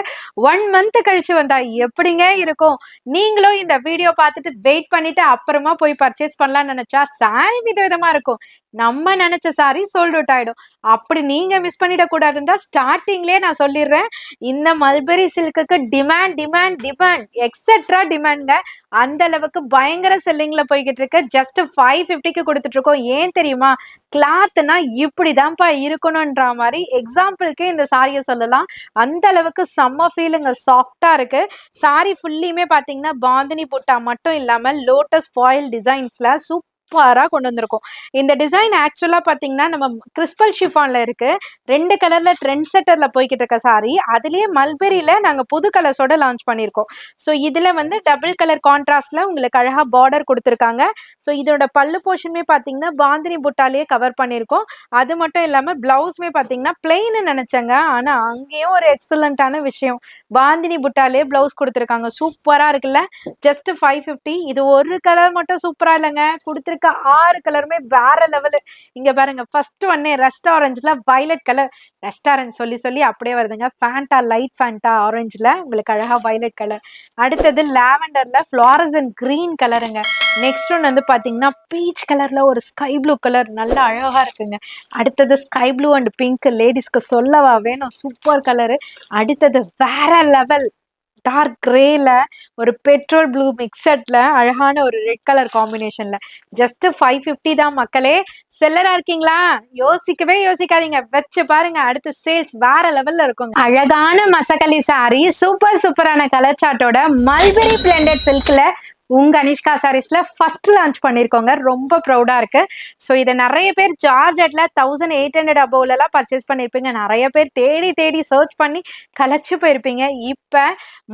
1 month கழிச்சு வந்தா எப்படிங்க இருக்கும்? நீங்களும் இந்த வீடியோ பார்த்துட்டு வெயிட் பண்ணிட்டு அப்புறமா போய் பர்ச்சேஸ் பண்ணலாம்னு நினைச்சா சாரி விதவிதமா இருக்கும். நம்ம நினைச்ச சாரி சோல்ட் அவுட் ஆயிடும். அப்படி நீங்க மிஸ் பண்ணிட கூடாதுன்னு ஸ்டார்டிங்லயே நான் சொல்லிடுறேன், இந்த மல்பெரி சில்க்குக்கு டிமாண்ட் எக்ஸெட்ரா டிமாண்ட்ங்க. அந்த அளவுக்கு பயங்கர செல்லிங்ல போய்கிட்டு இருக்கு. ஜஸ்ட் 550க்கு கொடுத்துட்டு இருக்கோம். ஏன் தெரியுமா? கிளாத்னா இப்படிதான்ப்பா இருக்கணும்ன்ற மாதிரி எக்ஸாம்பிளுக்கு இந்த சாரியை சொல்லலாம். அந்த அளவுக்கு செம்ம ஃபீலுங்க, சாஃப்டா இருக்கு. சாரி ஃபுல்லியுமே பாத்தீங்கன்னா பாந்தினி புட்டா மட்டும் இல்லாம லோட்டஸ் ஃபாயில் டிசைன்ஸ்ல சூப்பரா கொண்டு வந்திருக்கோம். இந்த டிசைன் ஆக்சுவலா பாத்தீங்கன்னா நம்ம கிறிஸ்பல் ஷிஃபான்ல இருக்கு. 2 கலர்ல ட்ரெண்ட் செட்டர்ல போய்கிட்டு இருக்க சாரி, அதுலயே மல்பெரியில நாங்க புது கலர்ஸோட லான்ச் பண்ணிருக்கோம். ஸோ இதுல வந்து டபுள் கலர் கான்ட்ராஸ்ட்ல உங்களுக்கு அழகா பார்டர் கொடுத்துருக்காங்க. ஸோ இதோட பல்லு போர்ஷனுமே பாத்தீங்கன்னா பாந்தினி புட்டாலேயே கவர் பண்ணிருக்கோம். அது மட்டும் இல்லாம பிளவுஸ்மே பாத்தீங்கன்னா பிளெயின் நினைச்சேங்க, ஆனா அங்கேயும் ஒரு எக்ஸலண்டான விஷயம், பாந்தினி புட்டாலே பிளவுஸ் கொடுத்துருக்காங்க. சூப்பரா இருக்குல்ல. ஜஸ்ட் 550. இது ஒரு கலர் மட்டும் சூப்பரா இல்லைங்க, கொடுத்துருக்க 6 கலருமே வேற லெவலு. இங்க பாருங்க, ஃபர்ஸ்ட் ஒன்னே ரெஸ்ட் ஆரஞ்சுல வயலட் கலர், ரெஸ்ட் ஆரஞ்சு சொல்லி சொல்லி அப்படியே வருதுங்க. ஃபேண்டா லைட் ஃபேண்டா ஆரஞ்சுல உங்களுக்கு அழகா வயலட் கலர். அடுத்தது லாவெண்டர்ல ஃப்ளாரசன் கிரீன் கலருங்க. நெக்ஸ்ட் ஒன் வந்து பாத்தீங்கன்னா பீச் கலர்ல ஒரு ஸ்கை ப்ளூ கலர், நல்ல அழகா இருக்குங்க. அடுத்தது ஸ்கை ப்ளூ அண்ட் பிங்க், லேடிஸ்க்கு சொல்லவா வேணும், சூப்பர் கலரு. அடுத்தது வேற லெவல் டார்க் கிரேல ஒரு பெட்ரோல் ப்ளூ மிக்சட்ல அழகான ஒரு ரெட் கலர் காம்பினேஷன்ல. ஜஸ்ட் 550 தான் மக்களே. செல்லரா இருக்கீங்களா? யோசிக்கவே யோசிக்காதீங்க, வச்சு பாருங்க. அடுத்த சேல்ஸ் வேற லெவல்ல இருக்கும். அழகான மசக்கலி சாரி சூப்பரான கலர் சார்ட்டோட மல்பெரி பிளெண்டட் சில்க்ல உங்க அனிஷ்கா சாரீஸ்ல ஃபர்ஸ்ட் லான்ச் பண்ணிருக்கோங்க. ரொம்ப ப்ரௌடா இருக்கு. ஸோ இதை நிறைய பேர் ஜார்ஜெட்ல 1800 அபோவ்ல எல்லாம் பர்ச்சேஸ் பண்ணிருப்பீங்க. நிறைய பேர் தேடி சர்ச் பண்ணி கலைச்சு போயிருப்பீங்க. இப்ப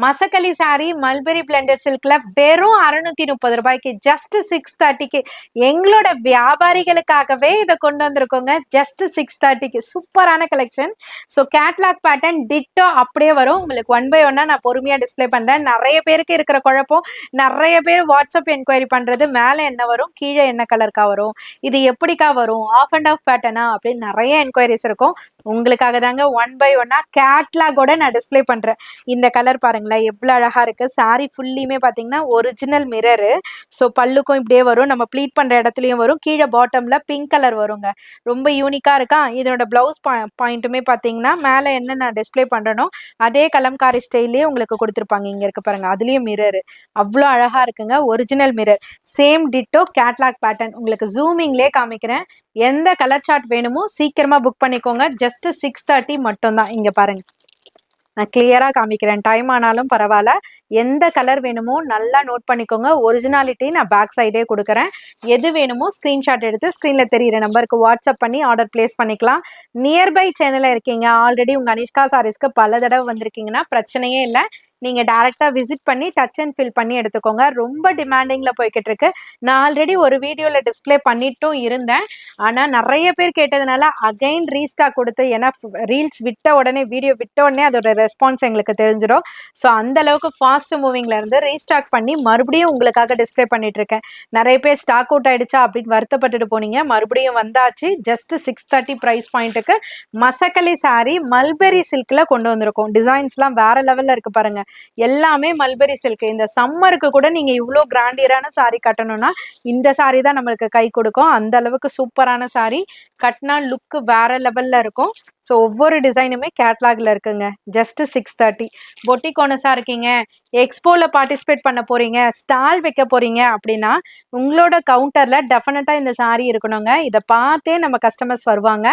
மசக்கலி சாரி மல்பெரி பிளெண்டட் சில்க்ல வெறும் 630 ரூபாய்க்கு, ஜஸ்ட் 630க்கு எங்களோட வியாபாரிகளுக்காகவே இதை கொண்டு வந்திருக்கோங்க. ஜஸ்ட் 630க்கு சூப்பரான collection. So catalogue pattern ditto அப்படியே வரும். உங்களுக்கு 1 by 1 நான் பொறுமையா டிஸ்பிளே பண்றேன். நிறைய பேருக்கு இருக்கிற குழப்பம், நிறைய பேர் வாட்ஸ்அப் என்கொயரி பண்றது, மேல என்ன வரும் கீழே என்ன கலருக்கா வரும், இது எப்படிக்கா வரும், ஆஃப் அண்ட் ஆஃப் பேட்டர்னா அப்படின்னு நிறைய என்கொயரிஸ் இருக்கும். உங்களுக்காக தாங்க ஒன் பை ஒன்னா கேட்லாகோட நான் டிஸ்ப்ளே பண்றேன். இந்த கலர் பாருங்களேன் எவ்வளவு அழகா இருக்கு. சாரி ஃபுல்லியுமே பாத்தீங்கன்னா ஒரிஜினல் மிரரு. ஸோ பல்லுக்கும் இப்படியே வரும், நம்ம ப்ளீட் பண்ற இடத்துலயும் வரும், கீழே பாட்டம்ல பிங்க் கலர் வருங்க. ரொம்ப யூனிக்கா இருக்கா. இதோட பிளவுஸ் பாயிண்ட்டுமே பாத்தீங்கன்னா மேல என்ன நான் டிஸ்ப்ளே பண்றேனோ அதே கலம்காரி ஸ்டைல்லயே உங்களுக்கு கொடுத்துருப்பாங்க. இங்க இருக்கு பாருங்க, அதுலயும் மிரரு அவ்வளோ அழகா இருக்குங்க. Original mirror, same ditto catalogue pattern. உங்களுக்கு ஜூமிங்லேயே காமிக்கிறேன். எந்த கலர் சார்ட் வேணுமோ சீக்கிரமா புக் பண்ணிக்கோங்க. ஜஸ்ட் 6:30 மட்டும் தான். இங்க பாருங்க, நான் கிளியரா காமிக்கிறேன், டைம் ஆனாலும் பரவாயில்ல. எந்த கலர் வேணுமோ நல்லா நோட் பண்ணிக்கோங்க. ஒரிஜினாலிட்டி நான் பேக் சைடே கொடுக்குறேன். எது வேணுமோ ஸ்கிரீன்ஷாட் எடுத்து ஸ்க்ரீன்ல தெரியிற நம்பருக்கு வாட்ஸ்அப் பண்ணி ஆர்டர் பிளேஸ் பண்ணிக்கலாம். நியர்பை சேனல்ல இருக்கீங்க, ஆல்ரெடி உங்க அனிஷ்கா சாரீஸ்க்கு பல தடவை வந்திருக்கீங்கன்னா பிரச்சனையே இல்லை. நீங்க டைரக்டா விசிட் பண்ணி டச் அண்ட் ஃபில் பண்ணி எடுத்துக்கோங்க. ரொம்ப டிமாண்டிங்ல போய்கிட்டு இருக்கு. நான் ஆல்ரெடி ஒரு வீடியோல டிஸ்ப்ளே பண்ணிட்டும் இருந்தேன். ஆனா நிறைய பேர் கேட்டதுனால அகைன் ரீஸ்டாக் கொடுத்து, ஏன்னா ரீல்ஸ் விட்ட உடனே, வீடியோ விட்ட உடனே அதோட ரெஸ்பான்ஸ் எங்களுக்கு தெரிஞ்சிடும். ஸோ அந்த அளவுக்கு ஃபாஸ்ட் மூவிங்ல இருந்து ரீஸ்டாக் பண்ணி மறுபடியும் உங்களுக்காக டிஸ்ப்ளே பண்ணிட்டு இருக்கேன். நிறைய பேர் ஸ்டாக் அவுட் ஆயிடுச்சா அப்படின்னு வருத்தப்பட்டுட்டு போனீங்க. மறுபடியும் வந்தாச்சு. ஜஸ்ட் 6:30 பிரைஸ் பாயிண்ட்டுக்கு மசக்கலி சாரி மல்பெரி சில்க்ல கொண்டு வந்திருக்கோம். டிசைன்ஸ்லாம் வேற லெவல்ல இருக்கு பாருங்க. எல்லாமே மல்பெரி சில்க். இந்த சம்மருக்கு கூட நீங்க இவ்வளோ கிராண்டியரான சாரி கட்டணும்னா இந்த சாரி தான் நம்மளுக்கு கை கொடுக்கும். அந்த அளவுக்கு சூப்பரான சாரி. கட்னா லுக் வேற லெவல்ல இருக்கும். ஸோ ஒவ்வொரு டிசைனுமே கேட்லாக்ல இருக்குங்க. ஜஸ்ட் 6:30. பொட்டிக் ஓனஸா இருக்கீங்க, எக்ஸ்போல பார்ட்டிசிபேட் பண்ண போறீங்க, ஸ்டால் வைக்க போறீங்க அப்படின்னா உங்களோட கவுண்டர்ல டெஃபினட்டா இந்த சாரி இருக்கணுங்க. இதை பார்த்தே நம்ம கஸ்டமர்ஸ் வருவாங்க.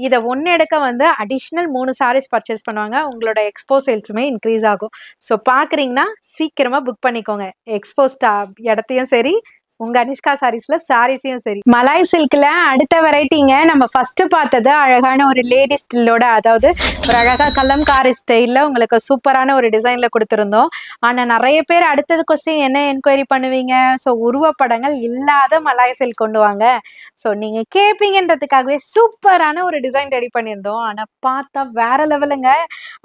இதை ஒன்று எடுக்க வந்து அடிஷ்னல் 3 சாரீஸ் பர்ச்சேஸ் பண்ணுவாங்க. உங்களோட எக்ஸ்போ சேல்ஸுமே இன்க்ரீஸ் ஆகும். ஸோ பார்க்குறீங்கன்னா சீக்கிரமா புக் பண்ணிக்கோங்க. எக்ஸ்போ இடத்தையும் சரி, உங்க அனிஷ்கா சாரீஸ்ல சாரீஸையும் சரி. மலாய் சில்க்ல அடுத்த வெரைட்டிங்க. நம்ம ஃபர்ஸ்ட் பார்த்தது அழகான ஒரு லேடி ஸ்டில்லோட, அதாவது ஒரு அழகா கலம்காரி ஸ்டைல்ல உங்களுக்கு சூப்பரான ஒரு டிசைன்ல கொடுத்துருந்தோம். ஆனா நிறைய பேர் அடுத்தது கொஸ்டின் என்ன என்கொயரி பண்ணுவீங்க, ஸோ உருவப்படங்கள் இல்லாத மலாய் சில்க் கொண்டு வாங்க, ஸோ நீங்க கேட்பீங்கன்றதுக்காகவே சூப்பரான ஒரு டிசைன் ரெடி பண்ணியிருந்தோம். ஆனா பார்த்தா வேற லெவலுங்க.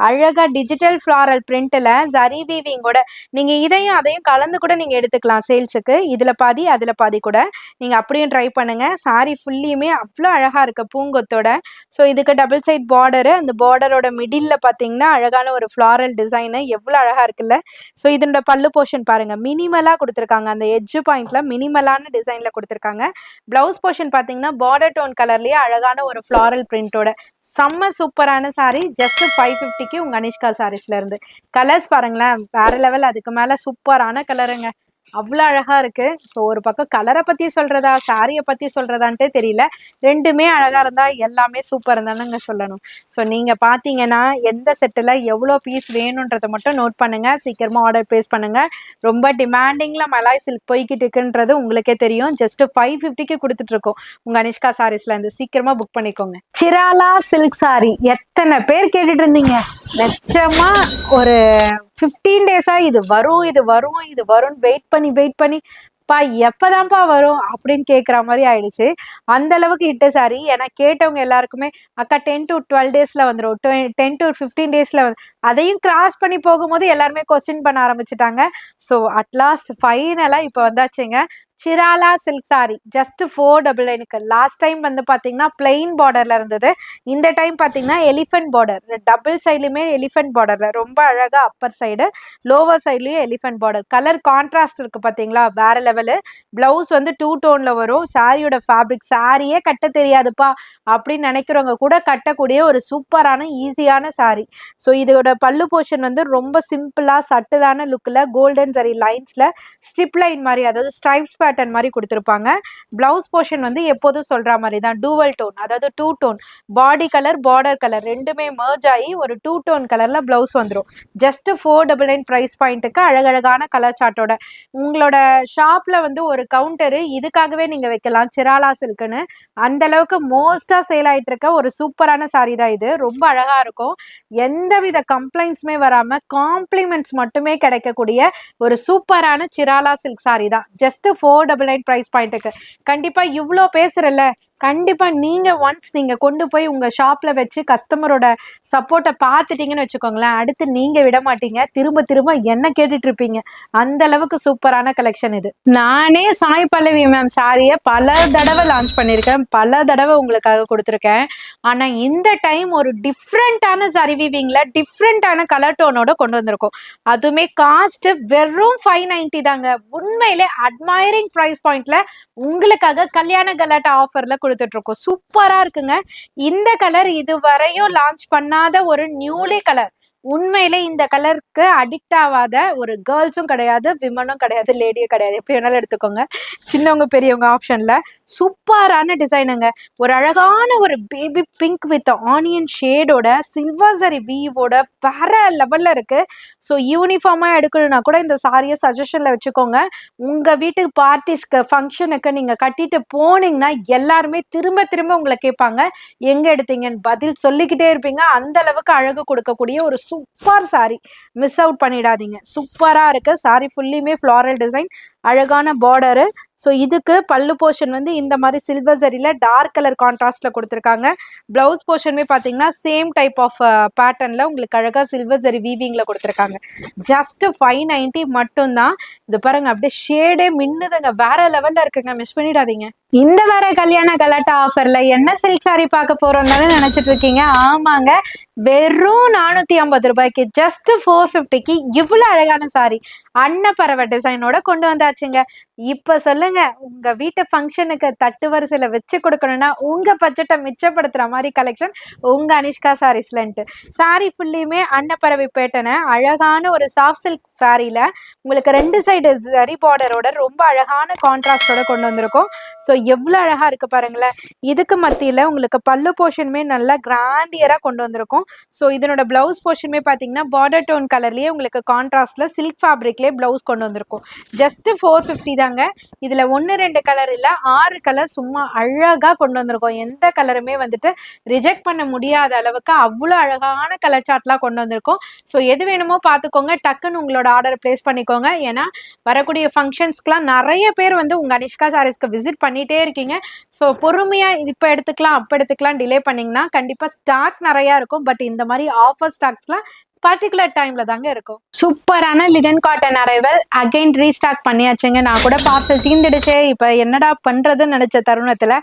அழகா டிஜிட்டல் ஃபிளாரல் பிரிண்ட்ல ஜரி வீவிங்கோட, நீங்க இதையும் அதையும் கலந்து கூட நீங்க எடுத்துக்கலாம் சேல்ஸுக்கு. இதுல பாதி அதுல பாதி கூட நீங்க அப்படியும் ட்ரை பண்ணுங்க. சாரி ஃபுல்லியுமே அவ்வளோ அழகா இருக்கு பூங்கொத்தோட. ஸோ இதுக்கு டபுள் சைட் பார்டரு, அந்த பார்டரோட மிடில்ல பாத்தீங்கன்னா அழகான ஒரு ஃபிளாரல் டிசைனு எவ்வளோ அழகா இருக்குல்ல. ஸோ இதோட பல்லு போர்ஷன் பாருங்க, மினிமலா கொடுத்துருக்காங்க. அந்த எட்ஜ் பாயிண்ட்ல மினிமலான டிசைன்ல கொடுத்துருக்காங்க. பிளவுஸ் போர்ஷன் பாத்தீங்கன்னா பார்டர் டோன் கலர்லயே அழகான ஒரு ஃபிளாரல் பிரிண்டோட செம்ம சூப்பரான சாரி. ஜஸ்ட் 550க்கு உங்க அனிஷ்கா சாரீஸ்ல இருந்து. கலர்ஸ் பாருங்களேன் வேற லெவல். அதுக்கு மேல சூப்பரான கலருங்க, அவ்வளோ அழகா இருக்கு. ஸோ ஒரு பக்கம் கலரை பத்தி சொல்றதா சாரியை பத்தி சொல்றதான்ட்டே தெரியல. ரெண்டுமே அழகா இருந்தா எல்லாமே சூப்பர் தானேங்க சொல்லணும். ஸோ நீங்க பாத்தீங்கன்னா எந்த செட்டில் எவ்வளோ பீஸ் வேணுன்றதை மட்டும் நோட் பண்ணுங்க. சீக்கிரமா ஆர்டர் பிளேஸ் பண்ணுங்க. ரொம்ப டிமாண்டிங்ல மலாய் சில்க் போய்கிட்டு இருக்குன்றது உங்களுக்கே தெரியும். ஜஸ்ட் 550க்கு கொடுத்துட்டு இருக்கோம் உங்க அனிஷ்கா சாரீஸ்ல இருந்து. சீக்கிரமா புக் பண்ணிக்கோங்க. சிராலா சில்க் சாரி எத்தனை பேர் கேட்டுட்டு இருந்தீங்க. நிச்சயமா ஒரு 15 டேஸா இது வரும் இது வரும் இது வரும்னு வெயிட் பண்ணி பா எப்பதான்ப்பா வரும் அப்படின்னு கேட்குற மாதிரி ஆயிடுச்சு. அந்த அளவுக்கு ஹிட்டு சாரி. ஏன்னா கேட்டவங்க எல்லாருக்குமே அக்கா 10 to 12 டேஸ்ல வந்துடும், 10 to 15 டேஸ்ல அதையும் கிராஸ் பண்ணி போகும்போது எல்லாருமே கொஸ்டின் பண்ண ஆரம்பிச்சுட்டாங்க. ஸோ அட்லாஸ்ட் ஃபைனலா இப்போ வந்தாச்சுங்க. சிராலா சில்க் சாரி ஜஸ்ட் 499க்கு. லாஸ்ட் டைம் வந்து பாத்தீங்கன்னா பிளெயின் பார்டர்ல இருந்தது. இந்த டைம் பாத்தீங்கன்னா எலிஃபென்ட் பார்டர், டபுள் சைட்லயுமே எலிஃபென்ட் பார்டர்ல ரொம்ப அழகா. அப்பர் சைடு லோவர் சைட்லயும் எலிஃபென்ட் பார்டர். கலர் கான்ட்ராஸ்ட் இருக்கு பாத்தீங்களா, வேற லெவலு. பிளவுஸ் வந்து 2 டோன்ல வரும். சாரியோட ஃபேப்ரிக், சாரியே கட்ட தெரியாதுப்பா அப்படின்னு நினைக்கிறவங்க கூட கட்டக்கூடிய ஒரு சூப்பரான ஈஸியான சாரி. ஸோ இதோட பல்லு போர்ஷன் வந்து ரொம்ப சிம்பிளா சட்டிலான லுக்ல கோல்டன் ஜரி லைன்ஸ்ல ஸ்ட்ரிப் லைன் மாதிரி, அதாவது ஸ்ட்ரைப்ஸ் பேட்டர்ன் மாதிரி கொடுத்துருப்பாங்க. பிளவுஸ் போர்ஷன் வந்து எப்போதும் சொல்ற மாதிரி தான் டூவல் டோன், அதாவது 2 tone. Body colour border colour ரெண்டுமே மர்ஜ் ஆகி ஒரு 2 டோன் கலர்ல பிளவுஸ் வந்துடும். ஜஸ்ட் 499 பிரைஸ் பாயிண்ட்டுக்கு அழகழகான கலர் சார்ட்டோட. உங்களோட ஷாப்ல வந்து ஒரு கவுண்டரு இதுக்காகவே நீங்க வைக்கலாம், சிராலா சில்க்னு. அந்த அளவுக்கு மோஸ்டா சேல் ஆயிட்டு இருக்க ஒரு சூப்பரான சாரி தான் இது. ரொம்ப அழகா இருக்கும். எந்தவித கம்ப்ளைண்ட்ஸுமே வராம காம்ப்ளிமெண்ட்ஸ் மட்டுமே கிடைக்கக்கூடிய ஒரு சூப்பரான சிராலா சில்க் சாரி தான். ஜஸ்ட் 499 பிரைஸ் பாயிண்ட்டுக்கு. கண்டிப்பா இவ்வளோ பேசுறல, கண்டிப்பா நீங்க ஒன்ஸ் நீங்க கொண்டு போய் உங்க ஷாப்ல வச்சு கஸ்டமரோட சப்போர்ட்டை பார்த்துட்டீங்கன்னு வச்சுக்கோங்களேன், அடுத்து நீங்க விட மாட்டீங்க. திரும்ப திரும்ப என்ன கேட்டுட்டு இருப்பீங்க. அந்த அளவுக்கு சூப்பரான கலெக்ஷன் இது. நானே சாய் பல்லவி மேம் சாரிய பல தடவை லான்ச் பண்ணியிருக்கேன். பல தடவை உங்களுக்காக கொடுத்துருக்கேன். ஆனா இந்த டைம் ஒரு டிஃப்ரெண்டான சரி வீவிங்ல டிஃப்ரெண்டான கலர் டோனோட கொண்டு வந்திருக்கோம். அதுவுமே காஸ்ட் வெறும் 590 தாங்க. உண்மையிலே அட்மைரிங் பிரைஸ் பாயிண்ட்ல உங்களுக்காக கல்யாண கலாட்டா ஆஃபர்ல கொடுத்துட்டு இருக்கோம். சூப்பரா இருக்குங்க. இந்த கலர் இதுவரையும் லான்ச் பண்ணாத ஒரு நியூலி கலர். உண்மையிலே இந்த கலருக்கு அடிக்ட் ஆகாத ஒரு கேர்ள்ஸும் கிடையாது, விமனும் கிடையாது, லேடியும் கிடையாது. எப்படி வேணாலும் எடுத்துக்கோங்க. சின்னவங்க பெரியவங்க ஆப்ஷன்ல சூப்பரான டிசைனுங்க. ஒரு அழகான ஒரு பேபி பிங்க் வித் ஆனியன் ஷேடோட சில்வர் சரி வீவோட வேற லெவல்ல இருக்கு. ஸோ யூனிஃபார்மா எடுக்கணும்னா கூட இந்த சாரியை சஜஷன்ல வச்சுக்கோங்க. உங்க வீட்டுக்கு பார்ட்டிஸ்க்கு ஃபங்க்ஷனுக்கு நீங்க கட்டிட்டு போனீங்கன்னா எல்லாருமே திரும்ப திரும்ப உங்களை கேட்பாங்க எங்க எடுத்தீங்கன்னு. பதில் சொல்லிக்கிட்டே இருப்பீங்க. அந்த அளவுக்கு அழகு கொடுக்கக்கூடிய ஒரு சூப்பர் சாரி. மிஸ் அவுட் பண்ணிடாதீங்க. சூப்பரா இருக்கு. சாரி ஃபுல்லியுமே ஃப்ளாரல் டிசைன், அழகான பார்டரு. ஸோ இதுக்கு பல்லு போர்ஷன் வந்து இந்த மாதிரி சில்வர் சரியில டார்க் கலர் கான்ட்ராஸ்ட்ல கொடுத்துருக்காங்க. பிளவுஸ் போர்ஷனுமே பார்த்தீங்கன்னா சேம் டைப் ஆஃப் பேட்டர்ன்ல உங்களுக்கு அழகா சில்வர் சரி வீவிங்ல கொடுத்துருக்காங்க. ஜஸ்ட் 590 மட்டும்தான். இது பாருங்க அப்படியே ஷேடே மின்னுதுங்க. வேற லெவல்ல இருக்குங்க. மிஸ் பண்ணிடாதீங்க. இந்த வார கல்யாண கலாட்டா ஆஃபர்ல என்ன சில்க் சாரி பார்க்க போறோம் தானே நினைச்சிட்டு இருக்கீங்க. ஆமாங்க, வெறும் 450 ரூபாய்க்கு ஜஸ்ட் 450க்கு இவ்வளவு அழகான சாரி அன்னப்பறவை டிசைனோட கொண்டு வந்தாச்சுங்க. இப்ப சொல்லுங்க, உங்க வீட்டு ஃபங்க்ஷனுக்கு தட்டு வரிசையில வச்சு கொடுக்கணும்னா உங்க பட்ஜெட்டை மிச்சப்படுத்துற மாதிரி கலெக்ஷன் உங்க அனிஷ்கா சாரீஸ்லன்ட்டு. சாரி ஃபுல்லியுமே அன்னப்பறவை பேட்டனை அழகான ஒரு சாஃப்ட் சில்க் சாரியில உங்களுக்கு 2 சைடு சரி பார்டரோட ரொம்ப அழகான கான்ட்ராஸ்டோட கொண்டு வந்திருக்கோம். ஸோ எவ்வளோ அழகா இருக்கு பாருங்களேன். இதுக்கு மத்தியில உங்களுக்கு பல்லு போர்ஷனுமே நல்லா கிராண்டியரா கொண்டு வந்திருக்கும். ஸோ இதனோட பிளவுஸ் போர்ஷனுமே பார்த்தீங்கன்னா பார்டர் டோன் கலர்லயே உங்களுக்கு கான்ட்ராஸ்ட்ல சில்க் ஃபேப்ரிக்லேயே பிளவுஸ் கொண்டு வந்திருக்கும். ஜஸ்ட் 450 தாங்க. இதுல 1-2 கலர் இல்ல, 6 கலர் சும்மா அழகா கொண்டு வந்திருக்கோம். எந்த கலருமே வந்துட்டு ரிஜெக்ட் பண்ண முடியாத அளவுக்கு அவ்வளோ அழகான கலர் சார்ட்லாம் கொண்டு வந்திருக்கோம். ஸோ எது வேணுமோ பார்த்துக்கோங்க. டக்குன்னு உங்களோட ஆர்டர் பிளேஸ் பண்ணிக்கோங்க. ஏன்னா வரக்கூடிய ஃபங்க்ஷன்ஸ்க்குலாம் நிறைய பேர் வந்து உங்க அனிஷ்கா சாரீஸ்க்கு விசிட் பண்ணிட்டே இருக்கீங்க. ஸோ பொறுமையா இப்போ எடுத்துக்கலாம் அப்போ எடுத்துக்கலாம் டிலே பண்ணீங்கன்னா கண்டிப்பா ஸ்டாக் நிறைய இருக்கும். பட் இந்த மாதிரி ஆஃபர் ஸ்டாக்ஸ்லாம் பர்டிகுலர் டைம்ல தாங்க இருக்கும். சூப்பரான linen cotton arrival again restock பண்ணியாச்சுங்க. நான் கூட பார்சல் தீந்துடுச்சு, இப்ப என்னடா பண்றதுன்னு நினைச்ச தருணத்துல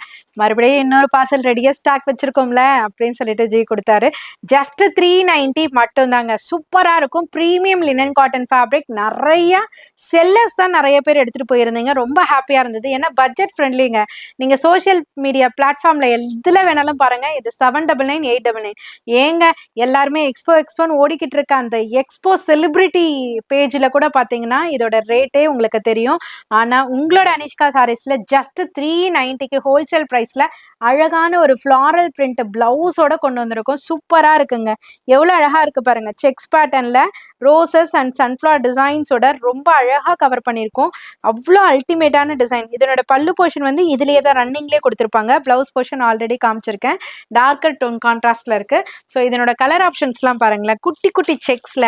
மறுபடியும் இன்னொரு பார்சல் ரெடியா ஸ்டாக் வச்சிருக்கோம்ல அப்படின்னு சொல்லிட்டு ஜி கொடுத்தாரு. ஜஸ்ட் 390 மட்டும் தாங்க. சூப்பரா இருக்கும். Premium linen cotton fabric. நிறைய செல்லர்ஸ் தான் நிறைய பேர் எடுத்துட்டு போயிருந்தீங்க. ரொம்ப ஹாப்பியா இருந்தது. ஏன்னா பட்ஜெட் ஃப்ரெண்ட்லிங்க. நீங்க சோசியல் மீடியா பிளாட்ஃபார்ம்ல எதுல வேணாலும் பாருங்க. இது 799 899. ஏங்க எல்லாருமே எக்ஸ்போன்னு ஓடிக்கிட்டு இருக்க அந்த எக்ஸ்போ செலிபிரிட்டி பேஜ்ல கூட பாத்தீங்கன்னா இதோட ரேட்டே உங்களுக்கு தெரியும். ஆனா உங்களோட அனிஷ்கா சாரீஸ்ல ஜஸ்ட் 390க்கு ஹோல்சேல் பிரைஸ்ல அழகான ஒரு ஃப்ளாரல் பிரிண்ட் பிளவுஸோட கொண்டு வந்திருக்கோம். சூப்பரா இருக்குங்க. எவ்வளவு அழகா இருக்கு பாருங்க. செக்ஸ் பேட்டர்ன்ல ரோசஸ் அண்ட் சன்ஃபிளவர் டிசைன்ஸோட ரொம்ப அழகா கவர் பண்ணியிருக்கோம். அவ்வளோ அல்டிமேட்டான டிசைன். இதனோட பல்லு போர்ஷன் வந்து இதுலயே தான் ரன்னிங்லேயே கொடுத்துருப்பாங்க. பிளவுஸ் போர்ஷன் ஆல்ரெடி காமிச்சிருக்கேன். டார்க்கர் டோன் கான்ட்ராஸ்ட்ல இருக்கு. ஸோ இதனோட கலர் ஆப்ஷன்ஸ்லாம் பாருங்களேன். குட்டி குட்டி செக்ஸ்ல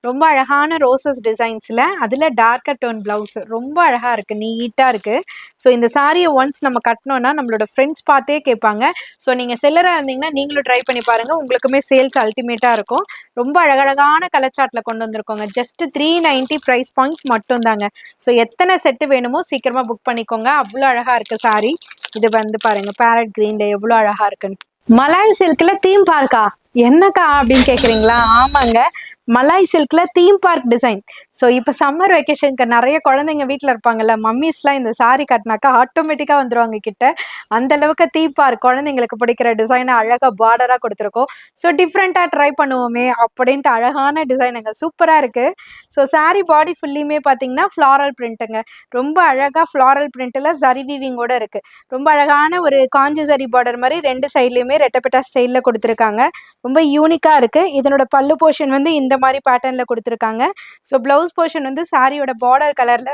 ரொம்ப அழகான ரோசஸ் டிசைன்ஸ்ல அதுல டார்க்கர் டோன் பிளவுஸ் ரொம்ப அழகா இருக்கு. நீட்டா இருக்கு. ஸோ இந்த சாரியை ஒன்ஸ் நம்ம கட்டணும்னா நம்மளோட ஃப்ரெண்ட்ஸ் பார்த்தே கேட்பாங்க. ஸோ நீங்க செல்லரா இருந்தீங்கன்னா நீங்களும் ட்ரை பண்ணி பாருங்க. உங்களுக்குமே சேல்ஸ் அல்டிமேட்டா இருக்கும். ரொம்ப அழகழகான கலர் சார்ட்ல கொண்டு வந்திருக்கோங்க. ஜஸ்ட் 390 ப்ரைஸ் பாயிண்ட் மட்டும் தாங்க. ஸோ எத்தனை செட்டு வேணுமோ சீக்கிரமா புக் பண்ணிக்கோங்க. அவ்வளோ அழகா இருக்கு சாரி. இது வந்து பாருங்க பேரட் கிரீன்ல எவ்வளோ அழகா இருக்குன்னு. மலாய் சில்க்ல தீம் பார்க்கா என்னக்கா அப்படின்னு கேக்குறீங்களா? ஆமாங்க, மலாய் சில்க்ல தீம் பார்க் டிசைன். ஸோ இப்போ சம்மர் வெக்கேஷனுக்கு நிறைய குழந்தைங்க வீட்டில் இருப்பாங்கல்ல, மம்மிஸ்லாம் இந்த சாரி கட்டினாக்கா ஆட்டோமேட்டிக்காக வந்துருவாங்க கிட்ட. அந்த அளவுக்கு தீம் பார்க் குழந்தைங்களுக்கு பிடிக்கிற டிசைனை அழகாக பார்டராக கொடுத்துருக்கோம். ஸோ டிஃப்ரெண்ட்டாக ட்ரை பண்ணுவோமே அப்படின்ட்டு அழகான டிசைனுங்க. சூப்பராக இருக்கு. ஸோ சாரி பாடி ஃபுல்லியுமே பார்த்தீங்கன்னா ஃப்ளாரல் பிரிண்ட்டுங்க. ரொம்ப அழகாக ஃப்ளாரல் பிரிண்ட்டில் சரி வீவிங்கோட இருக்கு. ரொம்ப அழகான ஒரு காஞ்சி சரி பார்டர் மாதிரி 2 சைட்லையுமே ரெட்டப்பட்டா ஸ்டைலில் கொடுத்துருக்காங்க. ரொம்ப யூனிக்கா இருக்கு. இதனோட பல்லு போர்ஷன் வந்து இந்த மாதிரி பேட்டர்ன்ல கொடுத்துருக்காங்க. ஸோ பிளவுஸ் போர்ஷன் வந்து சாரியோட பார்டர் கலர்ல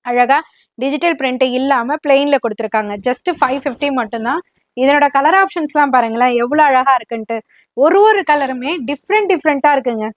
அழகா டிஜிட்டல் பிரிண்ட் இல்லாம பிளெயின்ல கொடுத்துருக்காங்க. ஜஸ்ட் 550 மட்டும்தான். இதனோட கலர் ஆப்ஷன்ஸ்லாம் பாருங்களேன் எவ்வளவு அழகா இருக்குன்ட்டு. ஒரு கலருமே டிஃப்ரெண்டா இருக்குங்க.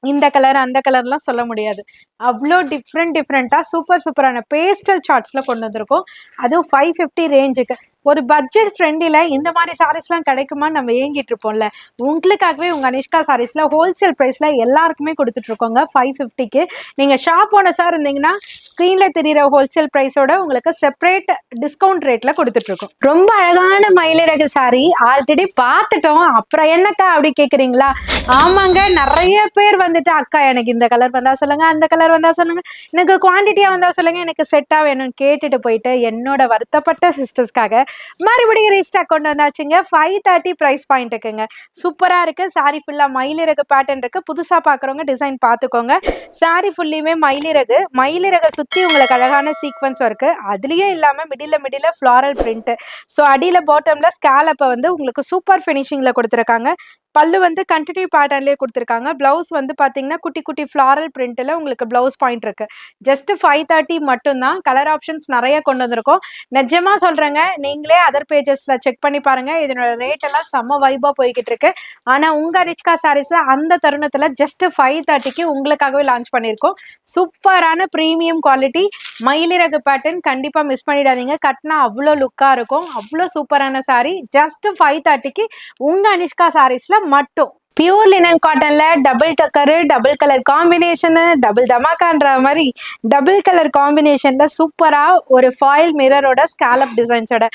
இந்த கலர் அந்த கலர்லாம் சொல்ல முடியாது. அவ்வளோ டிஃப்ரெண்ட்டாக சூப்பரான பேஸ்டல் சார்ட்ஸில் கொண்டு வந்திருக்கோம். அதுவும் 550 ரேஞ்சுக்கு. ஒரு பட்ஜெட் ஃப்ரெண்டில் இந்த மாதிரி சாரீஸ்லாம் கிடைக்குமான்னு நம்ம ஏங்கிட்டு இருப்போம்ல. உங்களுக்காகவே உங்கள் அனிஷ்கா சாரீஸில் ஹோல்சேல் ப்ரைஸில் எல்லாருக்குமே கொடுத்துட்ருக்கோங்க 550க்கு. நீங்கள் ஷாப் ஓனர்ஸாக இருந்தீங்கன்னா ஸ்க்ரீனில் தெரிகிற ஹோல்சேல் ப்ரைஸோட உங்களுக்கு செப்பரேட் டிஸ்கவுண்ட் ரேட்டில் கொடுத்துட்ருக்கோம். ரொம்ப அழகான மயிலிறகு சாரீ ஆல்ரெடி பார்த்துட்டோம், அப்புறம் என்னக்கா அப்படி கேட்குறீங்களா? ஆமாங்க, நிறைய பேர் வந்துட்டு அக்கா எனக்கு இந்த கலர் வந்தா சொல்லுங்க, அந்த கலர் வந்தா சொல்லுங்க, எனக்கு குவான்டிட்டியா வந்தா சொல்லுங்க, எனக்கு செட்டா வேணும்னு கேட்டுட்டு போயிட்டு என்னோட வருத்தப்பட்ட சிஸ்டர்ஸ்க்காக மறுபடியும் ரீஸ்டாக் கொண்டு வந்தாச்சுங்க. 530 பிரைஸ் பாயிண்ட்டுக்குங்க. சூப்பரா இருக்கு. சாரி ஃபுல்லா மயிலிறகு பேட்டர்ன் இருக்கு. புதுசா பாக்குறவங்க டிசைன் பார்த்துக்கோங்க. சாரி ஃபுல்லியுமே மயிலிறகு சுத்தி உங்களுக்கு அழகான சீக்வன்ஸ் இருக்கு. அதுலயும் இல்லாம மிடில ஃபிளாரல் பிரிண்ட். ஸோ அடியில பாட்டம்ல ஸ்கேலப்பை வந்து உங்களுக்கு சூப்பர் ஃபினிஷிங்ல கொடுத்துருக்காங்க. பல்லு வந்து கண்டினியூ பேட்டர்ன்லேயே கொடுத்துருக்காங்க. பிளவுஸ் வந்து பார்த்தீங்கன்னா குட்டி குட்டி ஃப்ளாரல் பிரிண்ட்டில் உங்களுக்கு பிளவுஸ் பாயிண்ட் இருக்கு. ஜஸ்ட் 530 மட்டும்தான். கலர் ஆப்ஷன்ஸ் நிறைய கொண்டு வந்திருக்கோம். நிஜமா சொல்றேங்க, நீங்களே அதர் பேஜஸ்ல செக் பண்ணி பாருங்க. இதனோட ரேட் எல்லாம் செம்ம வைபா போய்கிட்டு இருக்கு. ஆனா உங்க அனிஷ்கா சாரீஸ்ல அந்த தருணத்துல ஜஸ்ட் 530க்கு உங்களுக்காகவே லான்ச் பண்ணியிருக்கோம். சூப்பரான ப்ரீமியம் குவாலிட்டி மயிலிறகு பேட்டர்ன். கண்டிப்பா மிஸ் பண்ணிடாதீங்க. கட்டினா அவ்வளோ லுக்கா இருக்கும். அவ்வளோ சூப்பரான சாரி. ஜஸ்ட் 530க்கு உங்க அனிஷ்கா சாரீஸ்ல மட்டும். பியூர் லினன் காட்டன்ல டபுள் டக்கரு, டபுள் கலர் காம்பினேஷனு, டபுள் தமாக்கான்ற மாதிரி டபுள் கலர் காம்பினேஷன்ல சூப்பரா ஒரு ஃபாயில் மிரரோட ஸ்காலப் டிசைன்ஸோட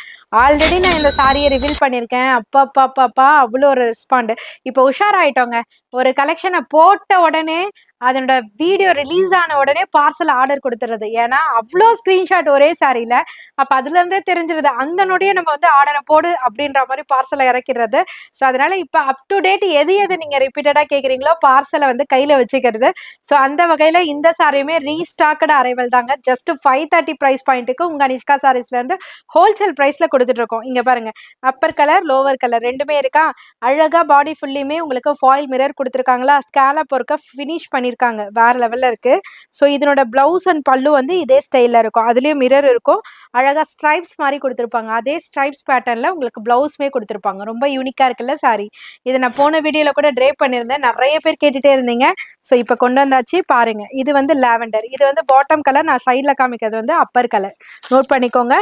ஆல்ரெடி நான் இந்த சாரியை ரிவீல் பண்ணியிருக்கேன். அப்பா அவ்வளோ ஒரு ரெஸ்பாண்டு. இப்போ உஷாராயிட்டோங்க. ஒரு கலெக்ஷனை போட்ட உடனே அதனோட வீடியோ ரிலீஸ் ஆன உடனே பார்சல் ஆர்டர் கொடுத்துறது. ஏன்னா அவ்வளோ ஸ்க்ரீன்ஷாட் ஒரே சாரியில். அப்போ அதுலேருந்தே தெரிஞ்சிருது. அந்த நொடியே நம்ம வந்து ஆர்டரை போடு அப்படின்ற மாதிரி பார்சலை இறக்கிறது. ஸோ அதனால இப்போ அப் டு டேட் எது நீங்கள் ரிப்பீட்டடாக கேட்குறீங்களோ பார்சலை வந்து கையில் வச்சுக்கிறது. ஸோ அந்த வகையில் இந்த சாரியுமே ரீஸ்டாக்கட் அரைவல் தாங்க. ஜஸ்ட் 530 ப்ரைஸ் பாயிண்ட்டுக்கு உங்கள் அனிஷ்கா சாரீஸ்லேருந்து ஹோல்சேல் ப்ரைஸில் கொடுத்துட்ருக்கோம். இங்கே பாருங்கள், அப்பர் கலர் லோவர் கலர் ரெண்டுமே இருக்கா. அழகாக பாடி ஃபுல்லியுமே உங்களுக்கு ஃபாயில் மிரர் கொடுத்துருக்காங்களா. ஸ்கேலப் ஒர்க்கை ஃபினிஷ் பண்ணியிருக்காங்க, வேற லெவல்ல இருக்கு. ஸோ இதனோட பிளவுஸ் அண்ட் பல்லு வந்து இதே ஸ்டைல்ல இருக்கும். அதுலயும் மிரர் இருக்கும். அழகா ஸ்ட்ரைப்ஸ் மாதிரி கொடுத்துருப்பாங்க. அதே ஸ்ட்ரைப்ஸ் பேட்டர்ன்ல உங்களுக்கு பிளவுஸ்மே கொடுத்துருப்பாங்க. ரொம்ப யூனிக்கா இருக்குல்ல சாரி. இதை நான் போன வீடியோல கூட ட்ரேப் பண்ணியிருந்தேன். நிறைய பேர் கேட்டுட்டே இருந்தீங்க. ஸோ இப்போ கொண்டு வந்தாச்சு பாருங்க. இது வந்து லாவெண்டர், இது வந்து பாட்டம் கலர். நான் சைட்ல காமிக்கிறது வந்து அப்பர் கலர். நோட் பண்ணிக்கோங்க.